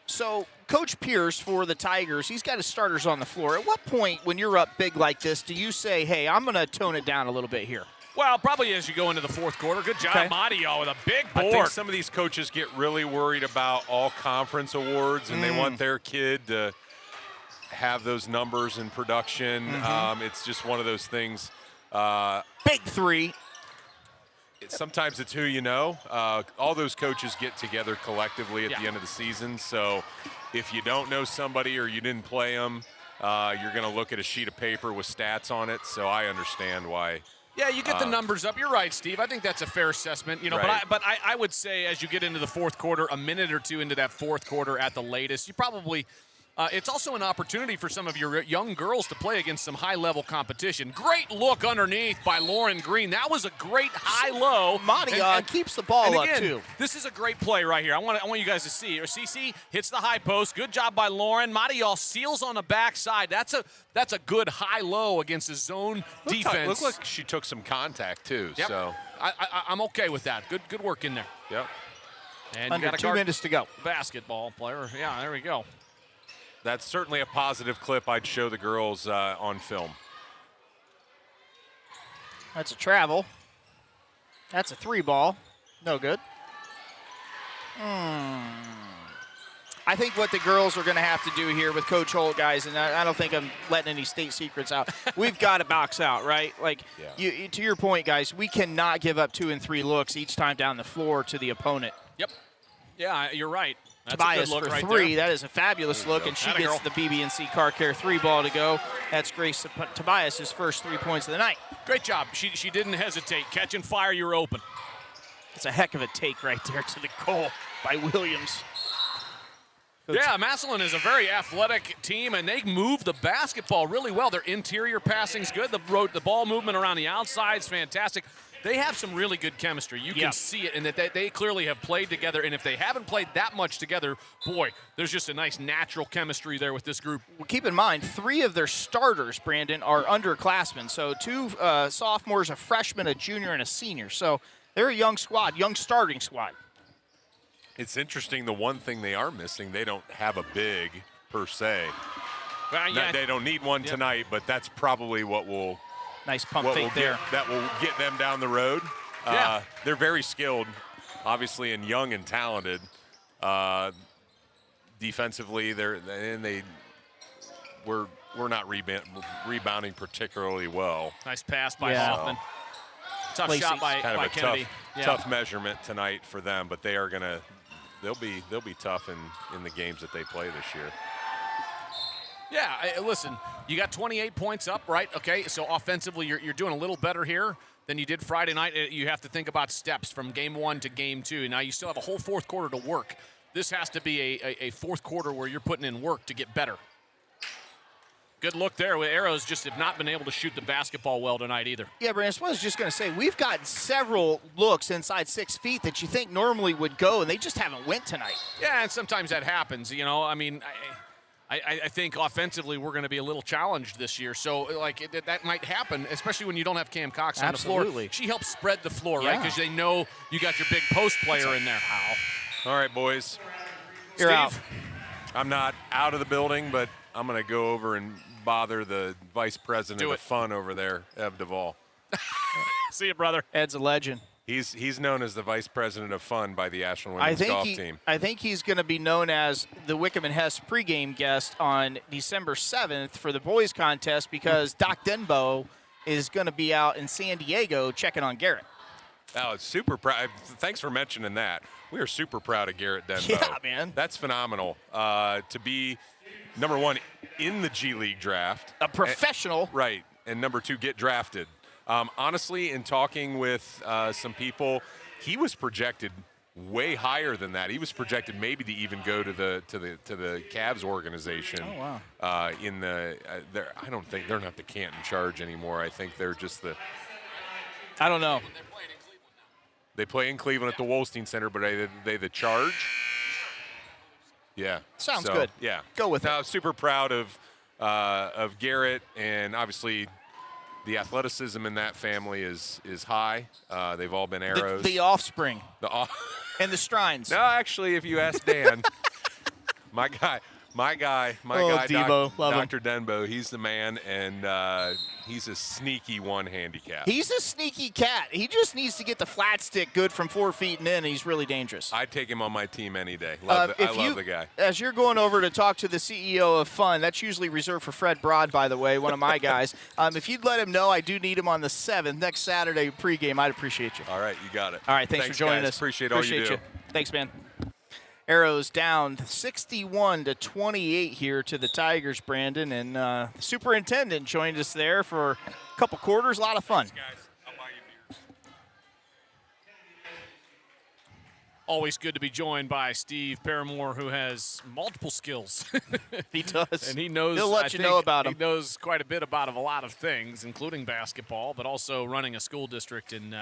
So Coach Pierce for the Tigers, he's got his starters on the floor. At what point when you're up big like this do you say, hey, I'm going to tone it down a little bit here? Well, probably as you go into the fourth quarter. Good job, Mario, with a big board. I think some of these coaches get really worried about all conference awards, and they want their kid to have those numbers in production. It's just one of those things. Big three. Sometimes it's who you know. All those coaches get together collectively at the end of the season. So if you don't know somebody or you didn't play them, you're going to look at a sheet of paper with stats on it. So I understand why. Yeah, you get the numbers up. You're right, Steve. I think that's a fair assessment. You know, Right. but I would say as you get into the fourth quarter, a minute or two into that fourth quarter at the latest, you probably it's also an opportunity for some of your young girls to play against some high-level competition. Great look underneath by Lauren Green. That was a great high-low. Mario keeps the ball again, up, too. This is a great play right here. I want you guys to see. CC hits the high post. Good job by Lauren. Mario seals on the backside. That's a good high-low against a zone defense. Looked like she took some contact, too. Yep. So I'm okay with that. Good work in there. Yep. And Under you got 2 minutes to go. Basketball player. Yeah, there we go. That's certainly a positive clip I'd show the girls on film. That's a travel. That's a 3 ball. No good. I think what the girls are going to have to do here with Coach Holt, guys, and I don't think I'm letting any state secrets out, we've got to box out, right? Like, to your point, guys, we cannot give up 2 and 3 looks each time down the floor to the opponent. Yep. Yeah, you're right. That's Tobias a good look for right 3. there. That is a fabulous look, and she Atta gets girl. the BB&C Car Care 3 ball to go. That's Grace Tobias' first 3 points of the night. Great job. She didn't hesitate. Catch and fire, you're open. It's a heck of a take right there to the goal by Williams. Yeah, Massillon is a very athletic team, and they move the basketball really well. Their interior passing's good. The ball movement around the outside is fantastic. They have some really good chemistry. You can see it, and that they clearly have played together. And if they haven't played that much together, boy, there's just a nice natural chemistry there with this group. Well, keep in mind, 3 of their starters, Brandon, are underclassmen. So 2 sophomores, a freshman, a junior, and a senior. So they're a young squad, young starting squad. It's interesting. The one thing they are missing, they don't have a big per se. They don't need one tonight, but that's probably what will. Nice pump fake there. That will get them down the road. Yeah. They're very skilled, obviously, and young and talented. Defensively, we're not rebounding particularly well. Nice pass by Hoffman. Tough shot by kind of a Kennedy. tough measurement tonight for them, but they are gonna. They'll be tough in the games that they play this year. Yeah, listen, you got 28 points up, right? Okay, so offensively, you're doing a little better here than you did Friday night. You have to think about steps from game 1 to game 2. Now you still have a whole fourth quarter to work. This has to be a fourth quarter where you're putting in work to get better. Good look there. Arrows just have not been able to shoot the basketball well tonight either. Yeah, Brandon, I was just going to say, we've got several looks inside 6 feet that you think normally would go, and they just haven't went tonight. Yeah, and sometimes that happens. You know, I mean, I think offensively we're going to be a little challenged this year. So, like, that might happen, especially when you don't have Cam Cox on the floor. She helps spread the floor, right? Because they know you got your big post player in there. All right, boys. You're out. I'm not out of the building, but I'm going to go over and bother the vice president of fun over there, Ev Duvall. See you, brother. Ed's a legend. He's known as the vice president of fun by the Ashland women's golf team. I think he's going to be known as the Wickham and Hess pregame guest on December 7th for the boys contest because Doc Denbo is going to be out in San Diego checking on Garrett. Oh, it's super proud. Thanks for mentioning that. We are super proud of Garrett Denbo. Yeah, man. That's phenomenal. To be number 1 in the G League draft. A professional. Right. And number 2, get drafted. Honestly, in talking with some people, he was projected way higher than that. He was projected maybe to even go to the Cavs organization. Oh wow! I don't think they're not the Canton Charge anymore. I think they're just the. I don't know. They play in Cleveland at the Wolstein Center, but are they the Charge? Yeah. Sounds good. Yeah. Go with it. it. Super proud of Garrett, and obviously the athleticism in that family is high. They've all been arrows. The offspring. The And the Strines. No, actually, if you ask Dan, my guy, Debo, love him. Dr. Denbo, he's the man, and he's a sneaky one handicap. He's a sneaky cat. He just needs to get the flat stick good from 4 feet and in, and he's really dangerous. I'd take him on my team any day. I love the guy. As you're going over to talk to the CEO of Fun, that's usually reserved for Fred Broad, by the way, one of my guys. If you'd let him know I do need him on the 7th, next Saturday pregame, I'd appreciate you. All right, you got it. All right, thanks for joining guys. us. Appreciate all you do. Thanks, man. Arrows down 61-28 here to the Tigers, Brandon, and the superintendent joined us there for a couple quarters. A lot of fun. Always good to be joined by Steve Paramore, who has multiple skills. He does. And he knows. He'll let you know about them. He knows quite a bit about a lot of things, including basketball, but also running a school district. And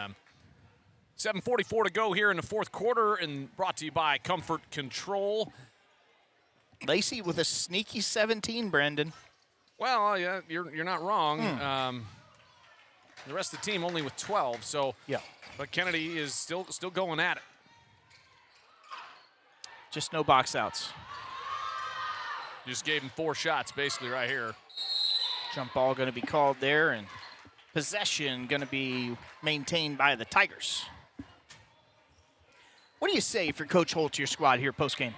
7:44 to go here in the fourth quarter, and brought to you by Comfort Control. Lacey with a sneaky 17, Brandon. Well, yeah, you're not wrong. The rest of the team only with 12. So, yeah. But Kennedy is still going at it. Just no box outs. Just gave him 4 shots basically right here. Jump ball going to be called there, and possession going to be maintained by the Tigers. What do you say if you're Coach Holt to your squad here post-game?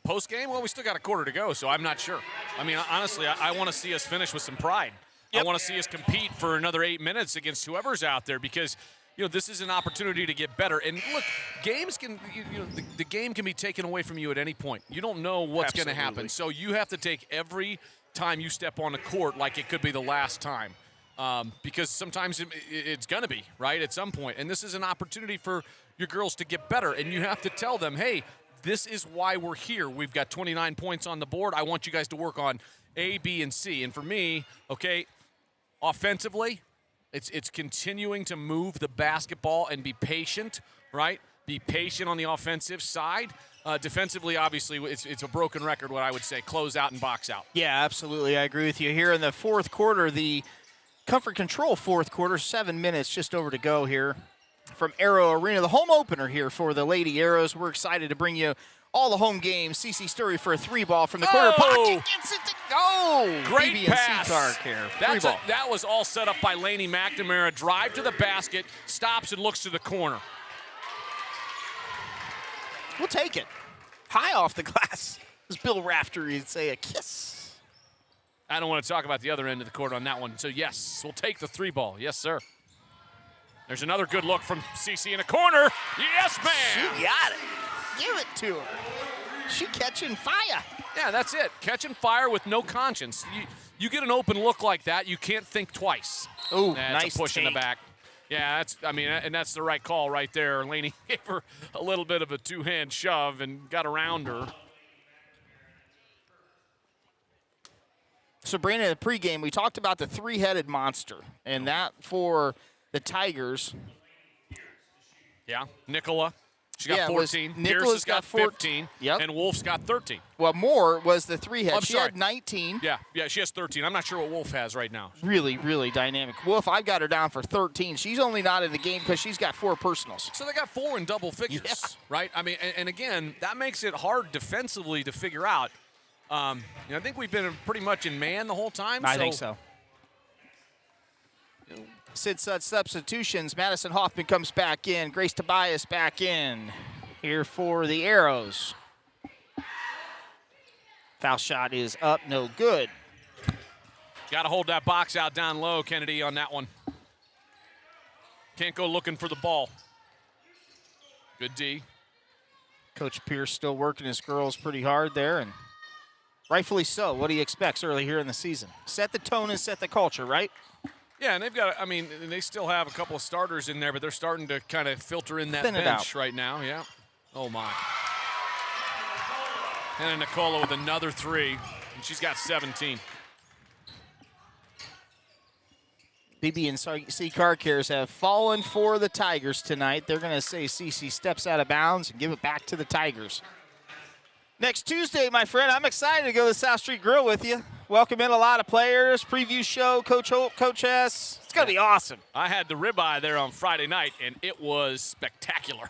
Post-game? Well, we still got a quarter to go, so I'm not sure. I mean, honestly, I want to see us finish with some pride. Yep. I want to see us compete for another 8 minutes against whoever's out there, because this is an opportunity to get better. And look, games can, the game can be taken away from you at any point. You don't know what's going to happen. So you have to take every time you step on the court like it could be the last time. Because sometimes it's going to be, right, at some point. And this is an opportunity for your girls to get better. And you have to tell them, hey, this is why we're here. We've got 29 points on the board. I want you guys to work on A, B, and C. And for me, okay, offensively, it's continuing to move the basketball and be patient, right? Be patient on the offensive side. Defensively, obviously, it's a broken record, what I would say. Close out and box out. Yeah, absolutely. I agree with you. Here in the fourth quarter, the Comfort Control fourth quarter, 7 minutes just over to go here from Arrow Arena. The home opener here for the Lady Arrows. We're excited to bring you all the home games. CeCe Sturry for a 3-ball from the corner pocket. Gets it to go. Great BB pass. and C-Tark here. 3-ball. That was all set up by Lainey McNamara. Drive to the basket, stops and looks to the corner. We'll take it. High off the glass. As Bill Rafter, you'd say a kiss. I don't want to talk about the other end of the court on that one. So, yes, we'll take the 3-ball. Yes, sir. There's another good look from CeCe in the corner. Yes, ma'am. She got it. Give it to her. She catching fire. Yeah, that's it. Catching fire with no conscience. You get an open look like that, you can't think twice. Ooh, that's nice a push in the take. back. Yeah, and that's the right call right there. Laney gave her a little bit of a 2-hand shove and got around her. So, Brandon, in the pregame, we talked about the 3-headed monster, and that for the Tigers. Yeah, Nicola. She got 14. Nicola's got 15. Yep. And Wolf's got 13. Well, Moore was the 3-head. She sorry. had 19. Yeah, she has 13. I'm not sure what Wolf has right now. Really, really dynamic. Wolf, I've got her down for 13. She's only not in the game because she's got 4 personals. So they got 4 in double figures, right? I mean, and again, that makes it hard defensively to figure out. I think we've been pretty much in man the whole time. I think so. Sid Sutt substitutions. Madison Hoffman comes back in. Grace Tobias back in here for the Arrows. Foul shot is up, no good. Got to hold that box out down low, Kennedy, on that one. Can't go looking for the ball. Good D. Coach Pierce still working his girls pretty hard there, and rightfully so. What he expects early here in the season. Set the tone and set the culture, right? Yeah, and they've got, they still have a couple of starters in there, but they're starting to kind of filter in that bench right now. Yeah. Oh, my. And then Nicola with another 3, and she's got 17. BB and C Car Cares have fallen for the Tigers tonight. They're going to say CC steps out of bounds and give it back to the Tigers. Next Tuesday, my friend, I'm excited to go to the South Street Grill with you. Welcome in a lot of players, preview show, Coach Holt, Coach S. It's going to be awesome. I had the ribeye there on Friday night, and it was spectacular.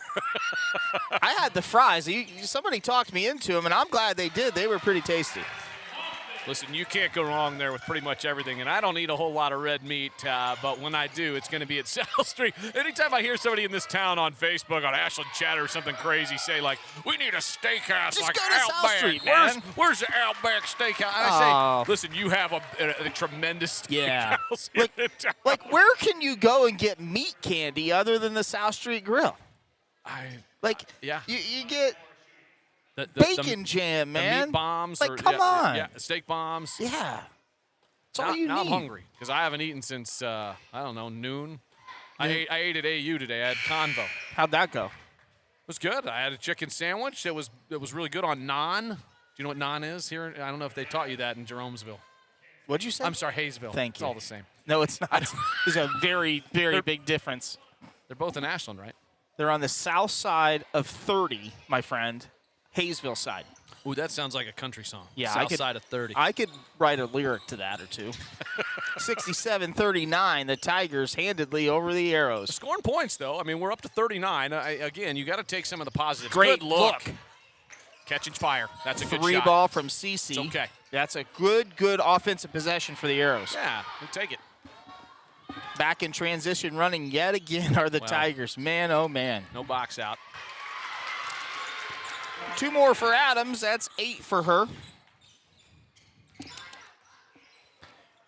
I had the fries. Somebody talked me into them, and I'm glad they did. They were pretty tasty. Listen, you can't go wrong there with pretty much everything, and I don't eat a whole lot of red meat, but when I do, it's going to be at South Street. Anytime I hear somebody in this town on Facebook, on Ashland Chatter or something crazy say, like, we need a steakhouse Just like go to South Outback. Street, man. Where's the Outback Steakhouse? And I say, listen, you have a tremendous steakhouse here in town. Like, where can you go and get meat candy other than the South Street Grill? Yeah. You get The bacon jam, the man. meat bombs. Like, or, come on. Yeah, steak bombs. Yeah. That's all you now need. I'm hungry because I haven't eaten since, I don't know, noon. I ate at AU today. I had convo. How'd that go? It was good. I had a chicken sandwich. It was really good on naan. Do you know what naan is here? I don't know if they taught you that in Jeromesville. What'd you say? I'm sorry, Hayesville. Thank It's you. all the same. No, it's not. There's a very, very big difference. They're both in Ashland, right? They're on the south side of 30, my friend, Hayesville side. Ooh, that sounds like a country song. Yeah, South side of 30. I could write a lyric to that or two. 67-39, the Tigers handedly over the Arrows. Scoring points, though. I mean, we're up to 39. Again, you got to take some of the positives. Great Good look. look. Catching fire. That's a good Three shot. ball from CC. It's okay. That's a good offensive possession for the Arrows. Yeah, we take it. Back in transition running yet again are the Tigers. Man, oh, man. No box out. 2 more for Adams. That's 8 for her.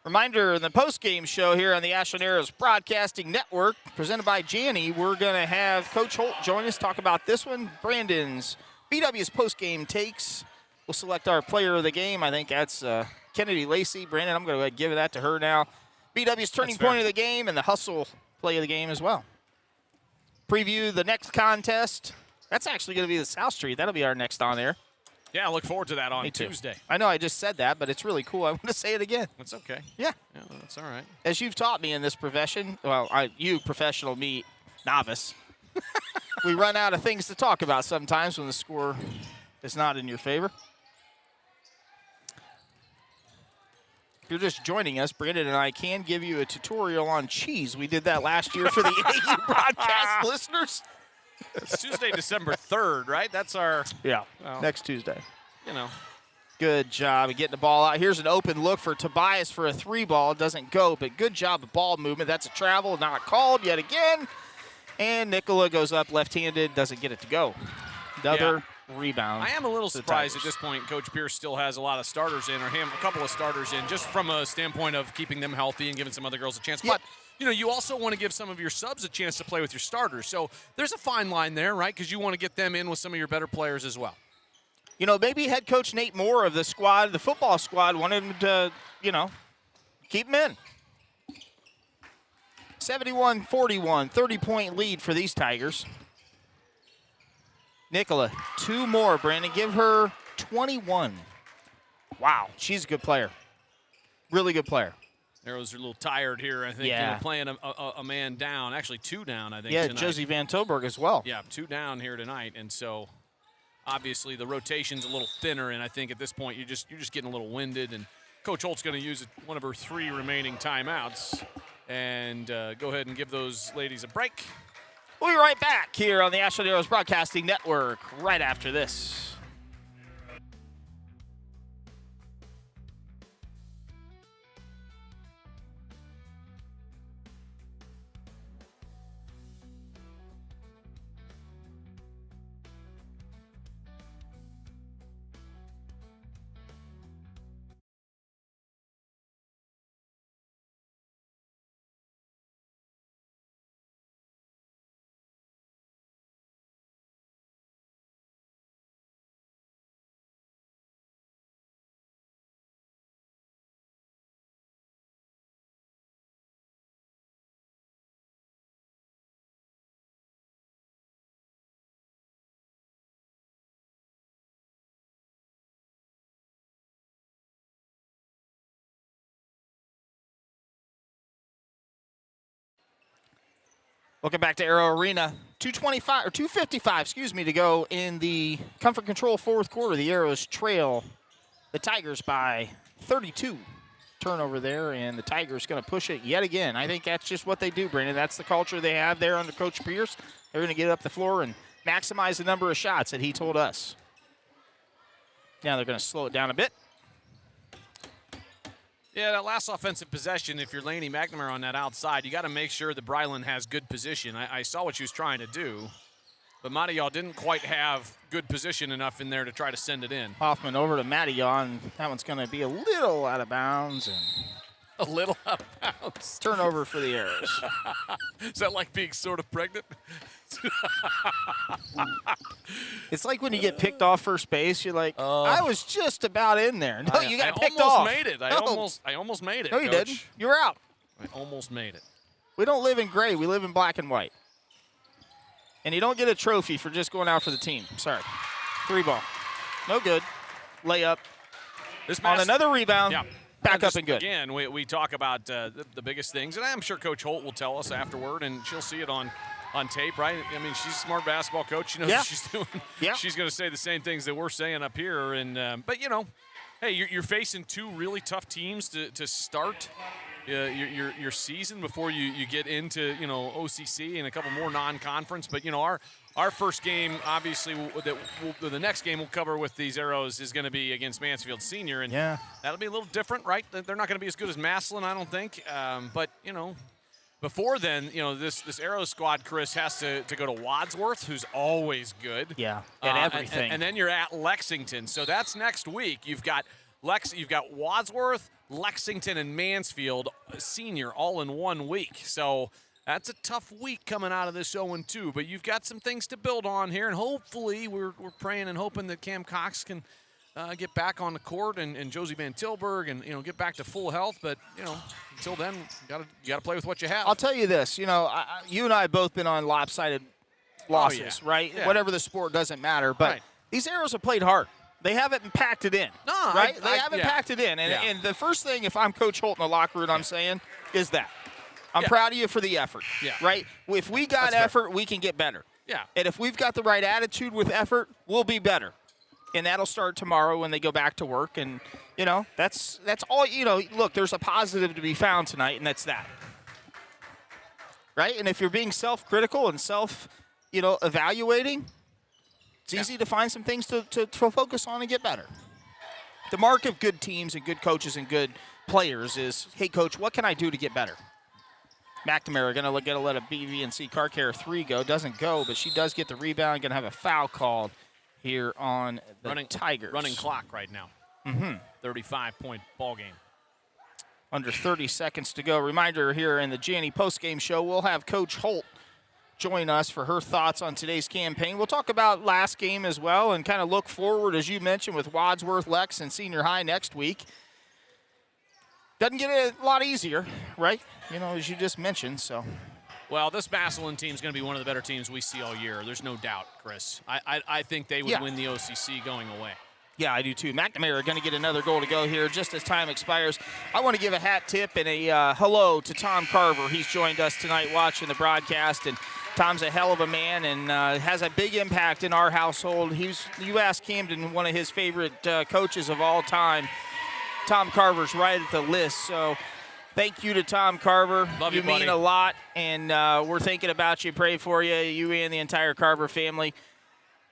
Reminder, in the post-game show here on the Ashland Arrows Broadcasting Network, presented by Janney, we're going to have Coach Holt join us, talk about this one. Brandon's BW's post-game takes. We'll select our player of the game. I think that's Kennedy Lacey. Brandon, I'm going to go ahead and give that to her now. BW's turning point of the game and the hustle play of the game as well. Preview the next contest. That's actually going to be the South Street. That'll be our next on air. Yeah, I look forward to that on Me too. Tuesday. I know I just said that, but it's really cool. I want to say it again. That's okay. Yeah. Yeah, that's all right. As you've taught me in this profession, well, you professional, me novice, we run out of things to talk about sometimes when the score is not in your favor. If you're just joining us, Brandon and I can give you a tutorial on cheese. We did that last year for the AU broadcast listeners. It's Tuesday, December 3rd, right? That's our, Yeah, well, next Tuesday. you know. Good job of getting the ball out. Here's an open look for Tobias for a 3-ball. Doesn't go, but good job of ball movement. That's a travel, not called yet again. And Nicola goes up left-handed, doesn't get it to go. Another rebound. I am a little to the surprised at Tigers. this point Coach Pierce still has a lot of starters in, or a couple of starters in, just from a standpoint of keeping them healthy and giving some other girls a chance. Yeah. But, you know, you also want to give some of your subs a chance to play with your starters. So there's a fine line there, right? Because you want to get them in with some of your better players as well. You know, maybe head coach Nate Moore of the squad, the football squad, wanted him to, you know, keep him in. 71-41, 30-point lead for these Tigers. Nicola, 2 more, Brandon. Give her 21. Wow, she's a good player. Really good player. Arrows are a little tired here, I think. Yeah. You know, playing a man down, actually 2 down, I think, Yeah, tonight. Josie Van Toberg as well. Yeah, 2 down here tonight, and so obviously the rotation's a little thinner, and I think at this point you're just getting a little winded, and Coach Holt's going to use one of her 3 remaining timeouts and go ahead and give those ladies a break. We'll be right back here on the Ashland Arrows Broadcasting Network right after this. Welcome back to Arrow Arena. 2:55 to go in the Comfort Control fourth quarter. The Arrows trail the Tigers by 32. Turnover there, and the Tigers going to push it yet again. I think that's just what they do, Brandon. That's the culture they have there under Coach Pierce. They're going to get up the floor and maximize the number of shots that he told us. Now they're going to slow it down a bit. Yeah, that last offensive possession, if you're Laney McNamara on that outside, you got to make sure that Bryland has good position. I saw what she was trying to do, but Mattillon didn't quite have good position enough in there to try to send it in. Hoffman over to Mattillon. That one's going to be a little out of bounds. And a little out of bounds. Turnover for the Arrows. Is that like being sort of pregnant? It's like when you get picked off first base, you're like, I was just about in there. No, you got picked off. I almost made it. No, you Coach. didn't. You were out. I almost made it. We don't live in gray. We live in black and white. And you don't get a trophy for just going out for the team. Sorry. 3-ball. No good. Layup. On another rebound. Yeah. Back up and good. Again, we talk about the biggest things, and I'm sure Coach Holt will tell us afterward, and she'll see it on tape, right? I mean, she's a smart basketball coach. She knows what she's doing. Yeah. She's going to say the same things that we're saying up here. And but, hey, you're facing two really tough teams to start your season before you get into, OCC and a couple more non-conference. But, our first game, obviously, the next game we'll cover with these Arrows is going to be against Mansfield Senior. And that'll be a little different, right? They're not going to be as good as Massillon, I don't think. But, before then, this Arrows squad, Chris, has to go to Wadsworth, who's always good. Yeah, and everything. And then you're at Lexington. So that's next week. You've got Wadsworth, Lexington, and Mansfield Senior all in 1 week. So that's a tough week coming out of this 0-2. But you've got some things to build on here, and hopefully we're praying and hoping that Cam Cox can get back on the court and Josie Van Tilburg and get back to full health. But until then, you got to play with what you have. I'll tell you this, you and I have both been on lopsided losses, right? Yeah. Whatever the sport, doesn't matter. But these Arrows have played hard. They haven't packed it in, right? They haven't packed it in. And the first thing, if I'm Coach Holt in the locker room, I'm saying is that I'm proud of you for the effort, right? If we got effort, we can get better. Yeah. And if we've got the right attitude with effort, we'll be better. And that'll start tomorrow when they go back to work. And, that's all, look, there's a positive to be found tonight, and that's that. Right? And if you're being self-critical and evaluating, it's easy to find some things to focus on and get better. The mark of good teams and good coaches and good players is, hey, Coach, what can I do to get better? McNamara going to let a BV&C car carrier 3 go. Doesn't go, but she does get the rebound. Going to have a foul called here on the Tigers. Running clock right now. 35-point ball game. Under 30 seconds to go. Reminder here in the Janney postgame show, we'll have Coach Holt join us for her thoughts on today's campaign. We'll talk about last game as well and kind of look forward, as you mentioned, with Wadsworth, Lex, and Senior High next week. Doesn't get a lot easier, right? As you just mentioned, so. Well, this Massillon team is going to be one of the better teams we see all year. There's no doubt, Chris. I think they would win the OCC going away. Yeah, I do too. McNamara going to get another goal to go here just as time expires. I want to give a hat tip and a hello to Tom Carver. He's joined us tonight watching the broadcast, and Tom's a hell of a man and has a big impact in our household. UMass Camden, one of his favorite coaches of all time. Tom Carver's right at the list, so thank you to Tom Carver. Love you, mean buddy. a lot, and we're thinking about you, pray for you, you and the entire Carver family.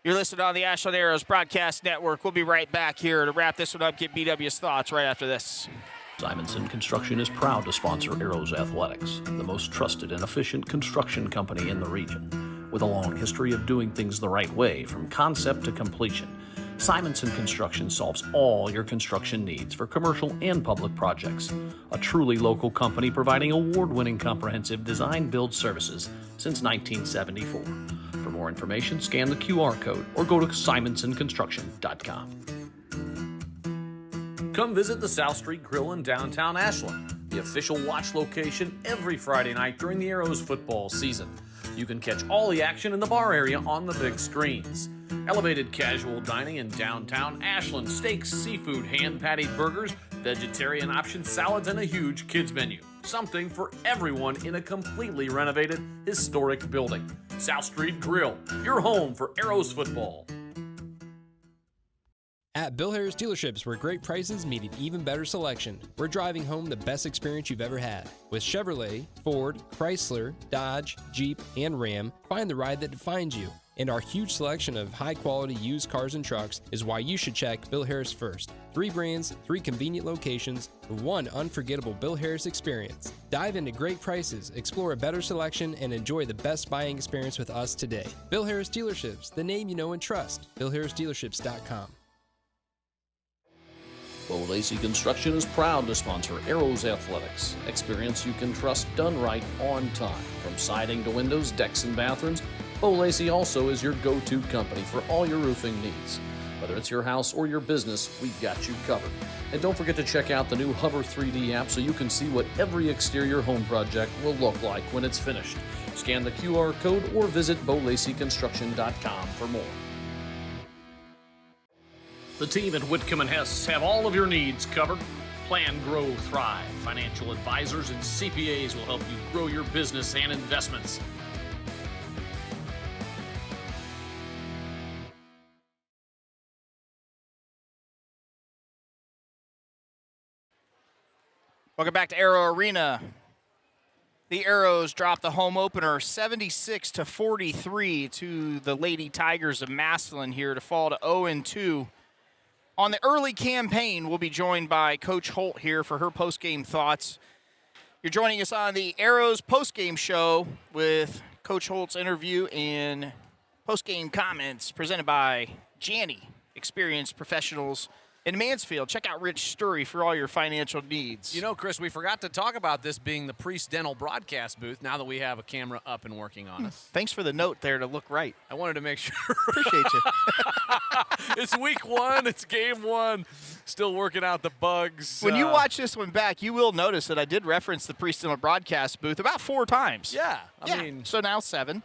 You're listening on the Ashland Arrows Broadcast Network. We'll be right back here to wrap this one up, get BW's thoughts right after this. Simonson Construction is proud to sponsor Arrows Athletics, the most trusted and efficient construction company in the region. With a long history of doing things the right way from concept to completion, Simonson Construction solves all your construction needs for commercial and public projects. A truly local company providing award-winning comprehensive design-build services since 1974. For more information, scan the QR code or go to simonsonconstruction.com. Come visit the South Street Grill in downtown Ashland, the official watch location every Friday night during the Arrows football season. You can catch all the action in the bar area on the big screens. Elevated casual dining in downtown Ashland, steaks, seafood, hand-patted burgers, vegetarian options, salads, and a huge kids menu. Something for everyone in a completely renovated, historic building. South Street Grill, your home for Arrows football. At Bill Harris Dealerships, where great prices meet an even better selection, we're driving home the best experience you've ever had. With Chevrolet, Ford, Chrysler, Dodge, Jeep, and Ram, find the ride that defines you. And our huge selection of high-quality used cars and trucks is why you should check Bill Harris first. 3 brands, 3 convenient locations, 1 unforgettable Bill Harris experience. Dive into great prices, explore a better selection, and enjoy the best buying experience with us today. Bill Harris Dealerships, the name you know and trust. BillHarrisDealerships.com. Bo Lacey Construction is proud to sponsor Arrows Athletics. Experience you can trust done right on time. From siding to windows, decks, and bathrooms, Bo Lacey also is your go-to company for all your roofing needs. Whether it's your house or your business, we've got you covered. And don't forget to check out the new Hover 3D app so you can see what every exterior home project will look like when it's finished. Scan the QR code or visit BoLaceyConstruction.com for more. The team at Whitcomb & Hess have all of your needs covered. Plan, grow, thrive. Financial advisors and CPAs will help you grow your business and investments. Welcome back to Arrow Arena. The Arrows dropped the home opener 76-43 to the Lady Tigers of Massillon here to fall to 0-2. On the early campaign, we'll be joined by Coach Holt here for her postgame thoughts. You're joining us on the Arrows postgame show with Coach Holt's interview and postgame comments presented by Janney, experienced professionals in Mansfield. Check out Rich Sturry for all your financial needs. You know, Chris, we forgot to talk about this being the Priest Dental broadcast booth now that we have a camera up and working on us. Thanks for the note there to look right. I wanted to make sure. Appreciate you. It's week 1. It's game 1. Still working out the bugs. When you watch this one back, you will notice that I did reference the Priest Dental broadcast booth about 4 times. Yeah. I mean, so now 7.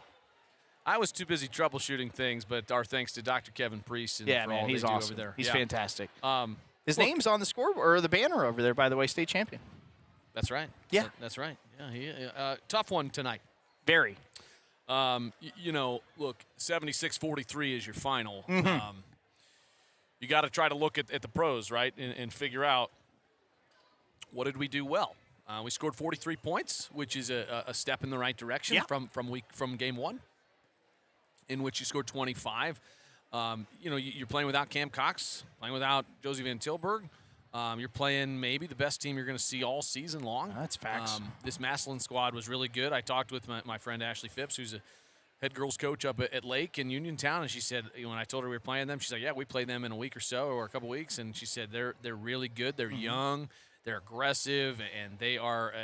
I was too busy troubleshooting things, but our thanks to Dr. Kevin Priest and for all he's they do awesome. over there. He's Yeah. fantastic. His name's on the scoreboard or the banner over there, by the way, state champion. That's right. Yeah. That's right. Yeah. Tough one tonight. Very. You know, look, 76-43 is your final. Mm-hmm. You got to try to look at the pros, right, and figure out what did we do well. We scored 43 points, which is a step in the right direction from game 1, in which you scored 25. You know, you're playing without Cam Cox, playing without Josie Van Tilburg. You're playing maybe the best team you're going to see all season long. That's facts. This Massillon squad was really good. I talked with my friend Ashley Phipps, who's a head girls coach up at Lake in Uniontown, and she said, when I told her we were playing them, she's like, yeah, we played them in a week or so or a couple weeks, and she said they're really good. They're young, they're aggressive, and they are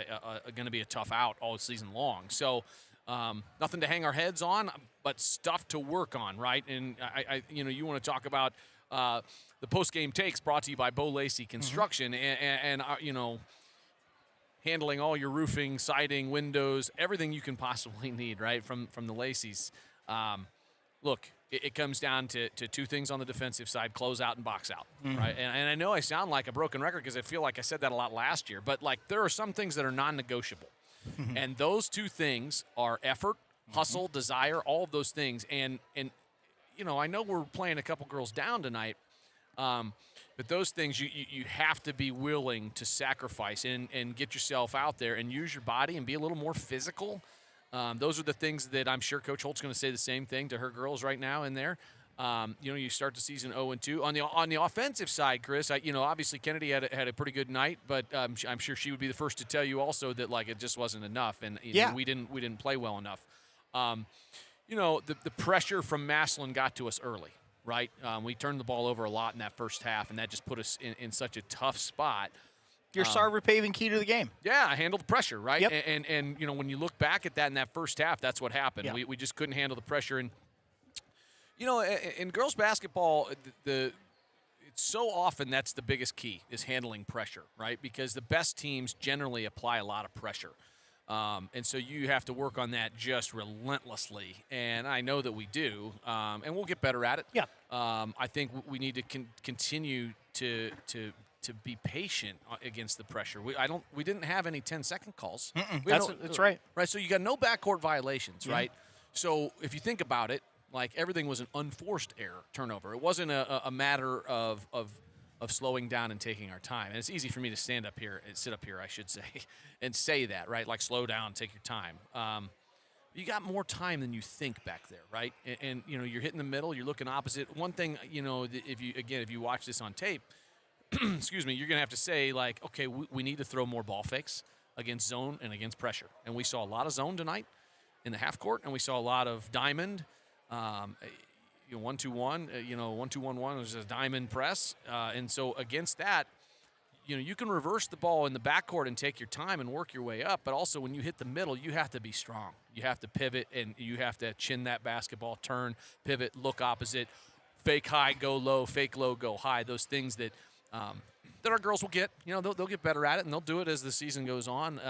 going to be a tough out all season long. So nothing to hang our heads on, but stuff to work on, right? And you want to talk about the post-game takes brought to you by Bo Lacey Construction, and handling all your roofing, siding, windows, everything you can possibly need, right, from the Lacey's. Look, it comes down to 2 things on the defensive side: close out and box out, right? And I know I sound like a broken record because I feel like I said that a lot last year, but like there are some things that are non-negotiable. And those 2 things are effort, hustle, desire, all of those things. And you know, I know we're playing a couple girls down tonight, but those things you have to be willing to sacrifice and get yourself out there and use your body and be a little more physical. Those are the things that I'm sure Coach Holt's going to say the same thing to her girls right now in there. You start the season 0-2. On the offensive side, Chris, obviously Kennedy had a pretty good night, but I'm sure she would be the first to tell you also that like it just wasn't enough, and we didn't play well enough. The pressure from Massillon got to us early, right? We turned the ball over a lot in that first half, and that just put us in such a tough spot. Your Sarver paving key to the game. Yeah, I handled the pressure, right? Yep. And when you look back at that in that first half, that's what happened. Yeah. We just couldn't handle the pressure. And in girls basketball, it's so often that's the biggest key is handling pressure, right? Because the best teams generally apply a lot of pressure. And so you have to work on that just relentlessly. And I know that we do, and we'll get better at it. Yeah. I think we need to continue to be patient against the pressure. We didn't have any 10-second calls. That's right. Right. So you got no backcourt violations, right? So if you think about it, like everything was an unforced error turnover. It wasn't a matter of slowing down and taking our time. And it's easy for me to sit up here, I should say, and say that, right? Like slow down, take your time. You got more time than you think back there, right? And you know, you're hitting the middle, you're looking opposite. One thing, you know, if you watch this on tape, excuse me, you're going to have to say, like, okay, we need to throw more ball fakes against zone and against pressure. And we saw a lot of zone tonight in the half court, and we saw a lot of diamond, 1-2-1, 1-2-1-1 was a diamond press. And so against that, you know, you can reverse the ball in the backcourt and take your time and work your way up. But also when you hit the middle, you have to be strong. You have to pivot, and you have to chin that basketball, turn, pivot, look opposite, fake high, go low, fake low, go high. Those things that our girls will get. You know, they'll get better at it, and they'll do it as the season goes on.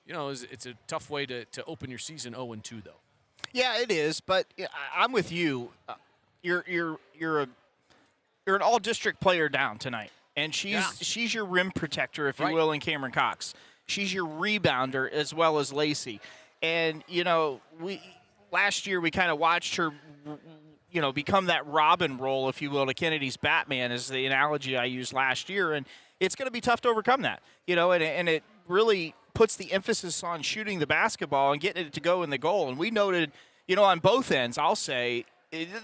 You know, it's a tough way to open your season 0-2, though. Yeah, it is. But I'm with you. You're an all-district player down tonight, and she's your rim protector, if you will, in Cameron Cox. She's your rebounder as well as Lacey. And you know, last year we kind of watched her, you know, become that Robin role, if you will, to Kennedy's Batman, is the analogy I used last year. And it's going to be tough to overcome that, you know, and it really puts the emphasis on shooting the basketball and getting it to go in the goal. And we noted, you know, on both ends, I'll say,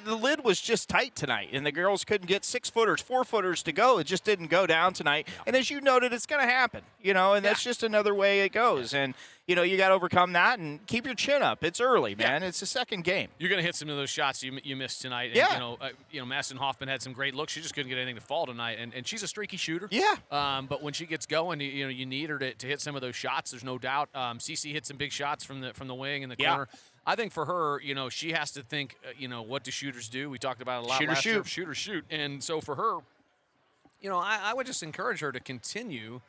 the lid was just tight tonight, and the girls couldn't get 6-footers, 4-footers to go. It just didn't go down tonight. Yeah. And as you noted, it's going to happen, you know, and that's just another way it goes. And, you know, you got to overcome that and keep your chin up. It's early, man. It's the second game. You're going to hit some of those shots you missed tonight. And, you know, Madison Hoffman had some great looks. She just couldn't get anything to fall tonight, and she's a streaky shooter. Yeah. But when she gets going, you need her to hit some of those shots. There's no doubt. Cece hit some big shots from the wing and the corner. I think for her, you know, she has to think, you know, what do shooters do? We talked about it a lot last year. Shoot or shoot. And so for her, you know, I would just encourage her to continue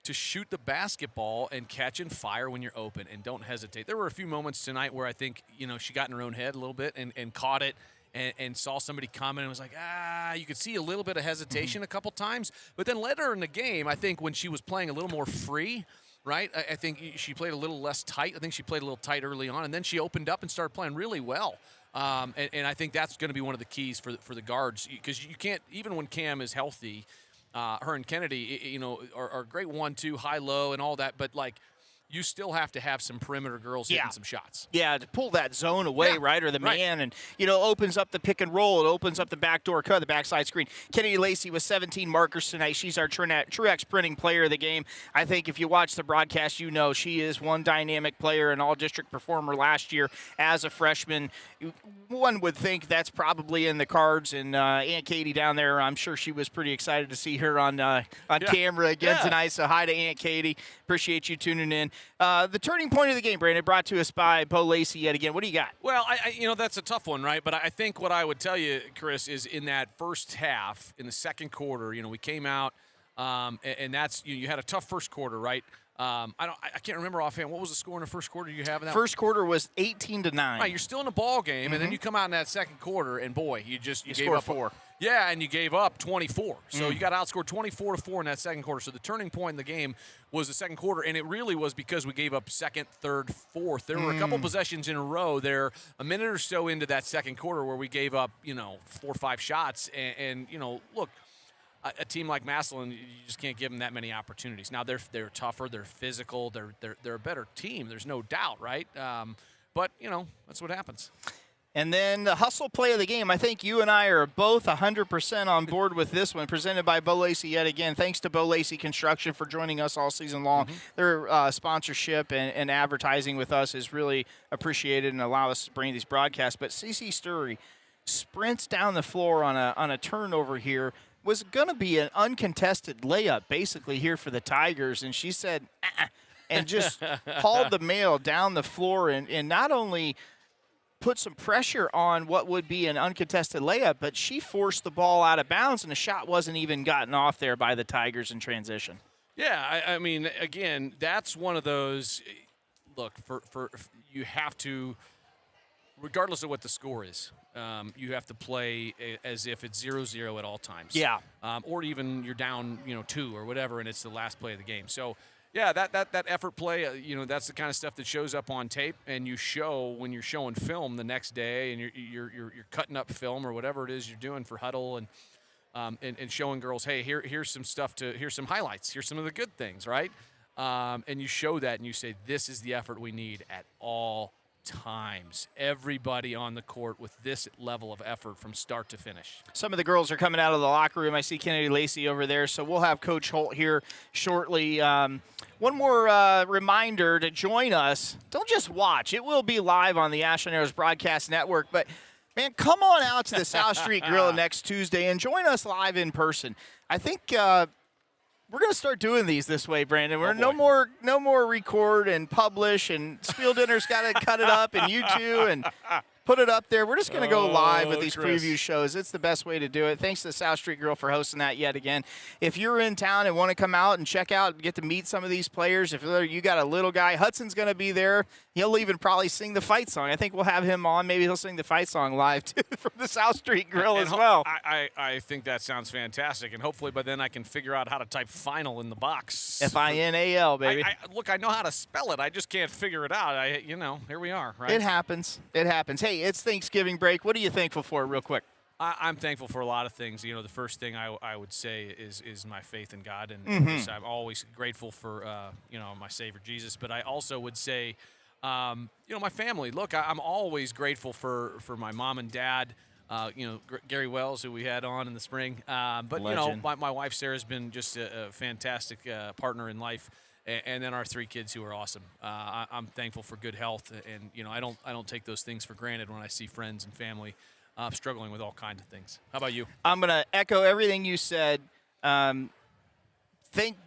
to shoot the basketball and catch and fire when you're open, and don't hesitate. There were a few moments tonight where I think, you know, she got in her own head a little bit and caught it and saw somebody coming and was like, you could see a little bit of hesitation a couple times. But then later in the game, I think when she was playing a little more free, right? I think she played a little less tight. I think she played a little tight early on, and then she opened up and started playing really well. And I think that's going to be one of the keys for the guards, because you can't, even when Cam is healthy, her and Kennedy, you know, are great 1-2, high-low and all that, but like, you still have to have some perimeter girls hitting some shots. Yeah, to pull that zone away, right, or the man, and, you know, opens up the pick and roll. It opens up the backdoor cut, the backside screen. Kennedy Lacey with 17 markers tonight. She's our Truex printing player of the game. I think if you watch the broadcast, you know she is one dynamic player, an all-district performer last year as a freshman. One would think that's probably in the cards, and Aunt Katie down there, I'm sure she was pretty excited to see her on camera again tonight. So hi to Aunt Katie. Appreciate you tuning in. The turning point of the game, Brandon, brought to us by Bo Lacey yet again. What do you got? Well, you know, that's a tough one, right? But I think what I would tell you, Chris, is in that first half, in the second quarter, you know, we came out, and that's, you had a tough first quarter, right? I can't remember offhand. What was the score in the first quarter you have in that? First quarter was 18-9. Right, you're still in the ball game, and then you come out in that second quarter, and boy, you gave up 4. Yeah, and you gave up 24. So you got outscored 24-4 in that second quarter. So the turning point in the game was the second quarter, and it really was because we gave up second, third, fourth. There were a couple possessions in a row there, a minute or so into that second quarter, where we gave up, you know, 4 or 5 shots. And you know, look, a team like Massillon, you just can't give them that many opportunities. Now they're tougher, they're physical, they're a better team. There's no doubt, right? But you know, that's what happens. And then the hustle play of the game. I think you and I are both 100% on board with this one, presented by Bo Lacey yet again. Thanks to Bo Lacey Construction for joining us all season long. Their sponsorship and advertising with us is really appreciated and allow us to bring these broadcasts. But CC Sturry sprints down the floor on a turnover here. Was going to be an uncontested layup basically here for the Tigers, and she said, and just hauled the male down the floor and not only put some pressure on what would be an uncontested layup, but she forced the ball out of bounds, and the shot wasn't even gotten off there by the Tigers in transition. Yeah, I mean, again, that's one of those, look, you have to, regardless of what the score is, you have to play as if it's 0-0 at all times. Yeah. Or even you're down, 2 or whatever, and it's the last play of the game. So, yeah, that effort play, that's the kind of stuff that shows up on tape, and you show when you're showing film the next day, and you're cutting up film or whatever it is you're doing for huddle, and showing girls, hey, here's some stuff here's some highlights, here's some of the good things, right? And you show that, and you say, this is the effort we need at all times. Everybody on the court with this level of effort from start to finish. Some of the girls are coming out of the locker room. I see Kennedy Lacey over there, so we'll have Coach Holt here shortly. One more reminder to join us. Don't just watch. It will be live on the Ashland Arrows Broadcast Network, but, man, come on out to the South Street Grill next Tuesday and join us live in person. I think we're going to start doing these this way, Brandon. We're no more record and publish, and Spiel Dinner's got to cut it up, and you too, and put it up there. We're just going to go live with these preview shows. It's the best way to do it. Thanks to the South Street Grill for hosting that yet again. If you're in town and want to come out and check out and get to meet some of these players, if you got a little guy, Hudson's going to be there. He'll even probably sing the fight song. I think we'll have him on. Maybe he'll sing the fight song live, too, from the South Street Grill as well. I think that sounds fantastic, and hopefully by then I can figure out how to type final in the box. Final, baby. Look, I know how to spell it. I just can't figure it out. Here we are, right? It happens. Hey, it's Thanksgiving break. What are you thankful for, real quick? I'm thankful for a lot of things. The first thing I would say is my faith in God, and I'm always grateful for my Savior Jesus. But I also would say, my family. Look, I'm always grateful for my mom and dad. Gary Wells, who we had on in the spring. But Legend. My wife Sarah's been just a fantastic partner in life. And then our 3 kids who are awesome. I'm thankful for good health, and I don't take those things for granted when I see friends and family struggling with all kinds of things. How about you? I'm going to echo everything you said. Thank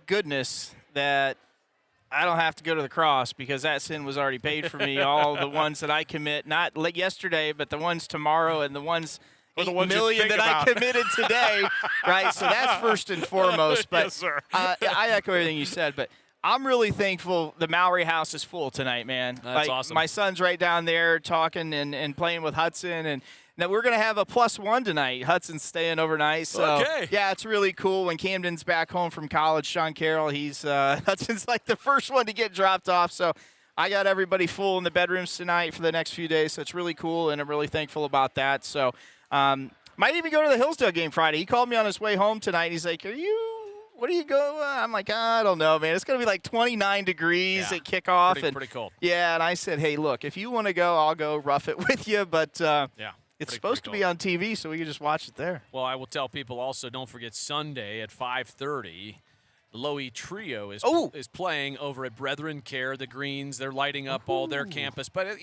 goodness that I don't have to go to the cross, because that sin was already paid for me. All the ones that I commit, not like yesterday, but the ones tomorrow, and the ones 8 million that I committed today, right? So that's first and foremost. But yes, sir. I echo everything you said, but I'm really thankful the Mowry house is full tonight, man. That's awesome. My son's right down there talking and playing with Hudson, and now we're going to have a +1 tonight. Hudson's staying overnight. So, okay. Yeah, it's really cool. When Camden's back home from college, Sean Carroll, Hudson's like the first one to get dropped off. So I got everybody full in the bedrooms tonight for the next few days. So it's really cool, and I'm really thankful about that. So might even go to the Hillsdale game Friday. He called me on his way home tonight. And he's like, what do you go? I'm like, I don't know, man. It's going to be like 29 degrees at kickoff. Pretty cold. Yeah, and I said, hey, look, if you want to go, I'll go rough it with you. But it's supposed to be on TV, so we can just watch it there. Well, I will tell people also, don't forget Sunday at 5:30, the Low E Trio is playing over at Brethren Care. The Greens, they're lighting up all their campus. But,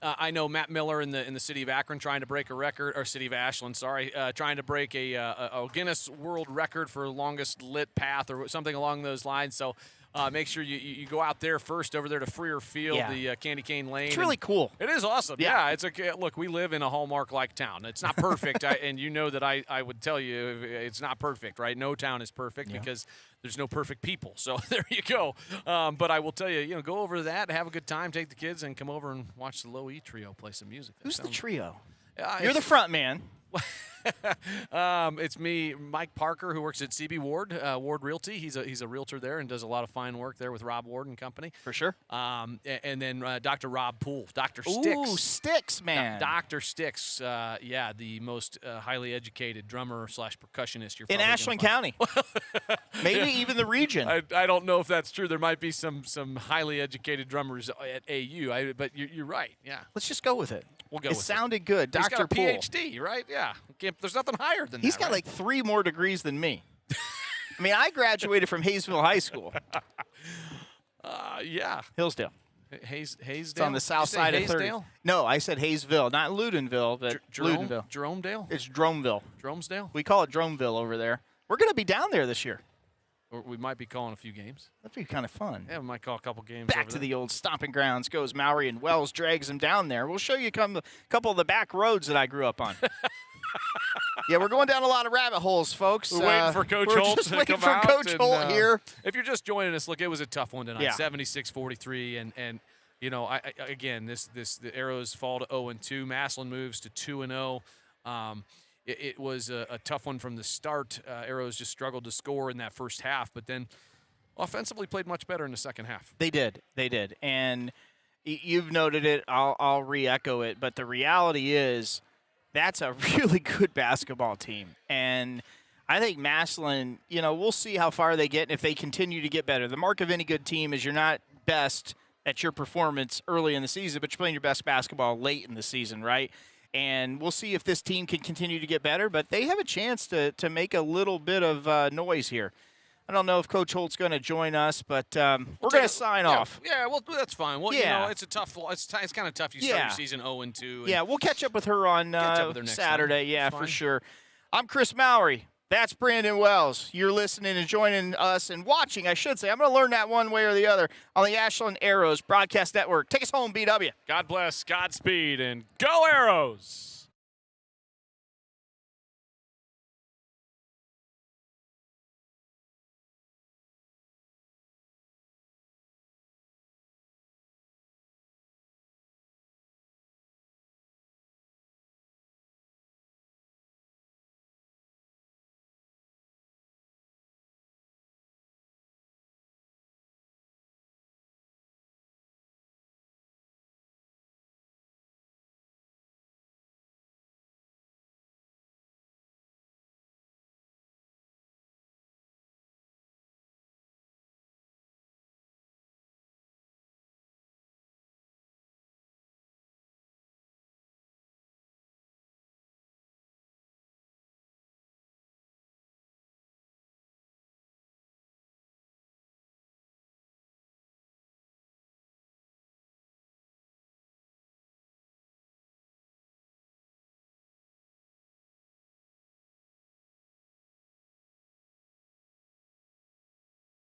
I know Matt Miller in the city of Akron trying to break a record, or city of Ashland, trying to break a Guinness World Record for longest lit path or something along those lines. So make sure you go out there first, over there to Freer Field, the Candy Cane Lane. It's really cool. It is awesome. Yeah, look, we live in a Hallmark-like town. It's not perfect, and you know that I would tell you it's not perfect, right? No town is perfect because there's no perfect people. So there you go. But I will tell you, go over to that, have a good time, take the kids, and come over and watch the Low E Trio play some music. Who's the trio? You're the front man. It's me, Mike Parker, who works at CB Ward, Ward Realty. He's a realtor there and does a lot of fine work there with Rob Ward and company. For sure. And then Dr. Rob Poole, Dr. Sticks. Ooh, Sticks, man. Dr. Sticks, the most highly educated drummer / percussionist you're in Ashland County. Maybe even the region. I don't know if that's true. There might be some highly educated drummers at AU, but you're right. Yeah. Let's just go with it. We'll go it with sounded good. He's Dr. got a Poole. PhD, right? Yeah. There's nothing higher than that. He's got like 3 more degrees than me. I mean, I graduated from Hayesville High School. Yeah. Hillsdale. Haysdale? It's on the south side of 30. No, I said Hayesville, not Ludenville, but Ludenville. Jeromedale? It's Dromeville. Dromesdale? We call it Dromeville over there. We're going to be down there this year. Or we might be calling a few games. That'd be kind of fun. Yeah, we might call a couple games. Back to the old stomping grounds goes Mowry, and Wells drags him down there. We'll show you a couple of the back roads that I grew up on. Yeah, we're going down a lot of rabbit holes, folks. We're waiting for Coach Holt to come out. Coach Holt here. If you're just joining us, look, it was a tough one tonight, Yeah. 76-43, and again, the Arrows fall to 0-2. Massillon moves to 2-0. It was a tough one from the start. Arrows just struggled to score in that first half, but then offensively played much better in the second half. They did. And you've noted it. I'll re-echo it. But the reality is that's a really good basketball team. And I think Massillon, we'll see how far they get and if they continue to get better. The mark of any good team is you're not best at your performance early in the season, but you're playing your best basketball late in the season, right? And we'll see if this team can continue to get better, but they have a chance to make a little bit of noise here. I don't know if Coach Holt's going to join us, but we're going to sign off. Yeah, well, that's fine. Well, it's a tough. It's kind of tough. You start your season 0-2. Yeah, we'll catch up with her on Saturday. Yeah, for sure. I'm Chris Mowry. That's Brandon Wells. You're listening and joining us and watching, I should say. I'm going to learn that one way or the other on the Ashland Arrows Broadcast Network. Take us home, BW. God bless, Godspeed, and go Arrows!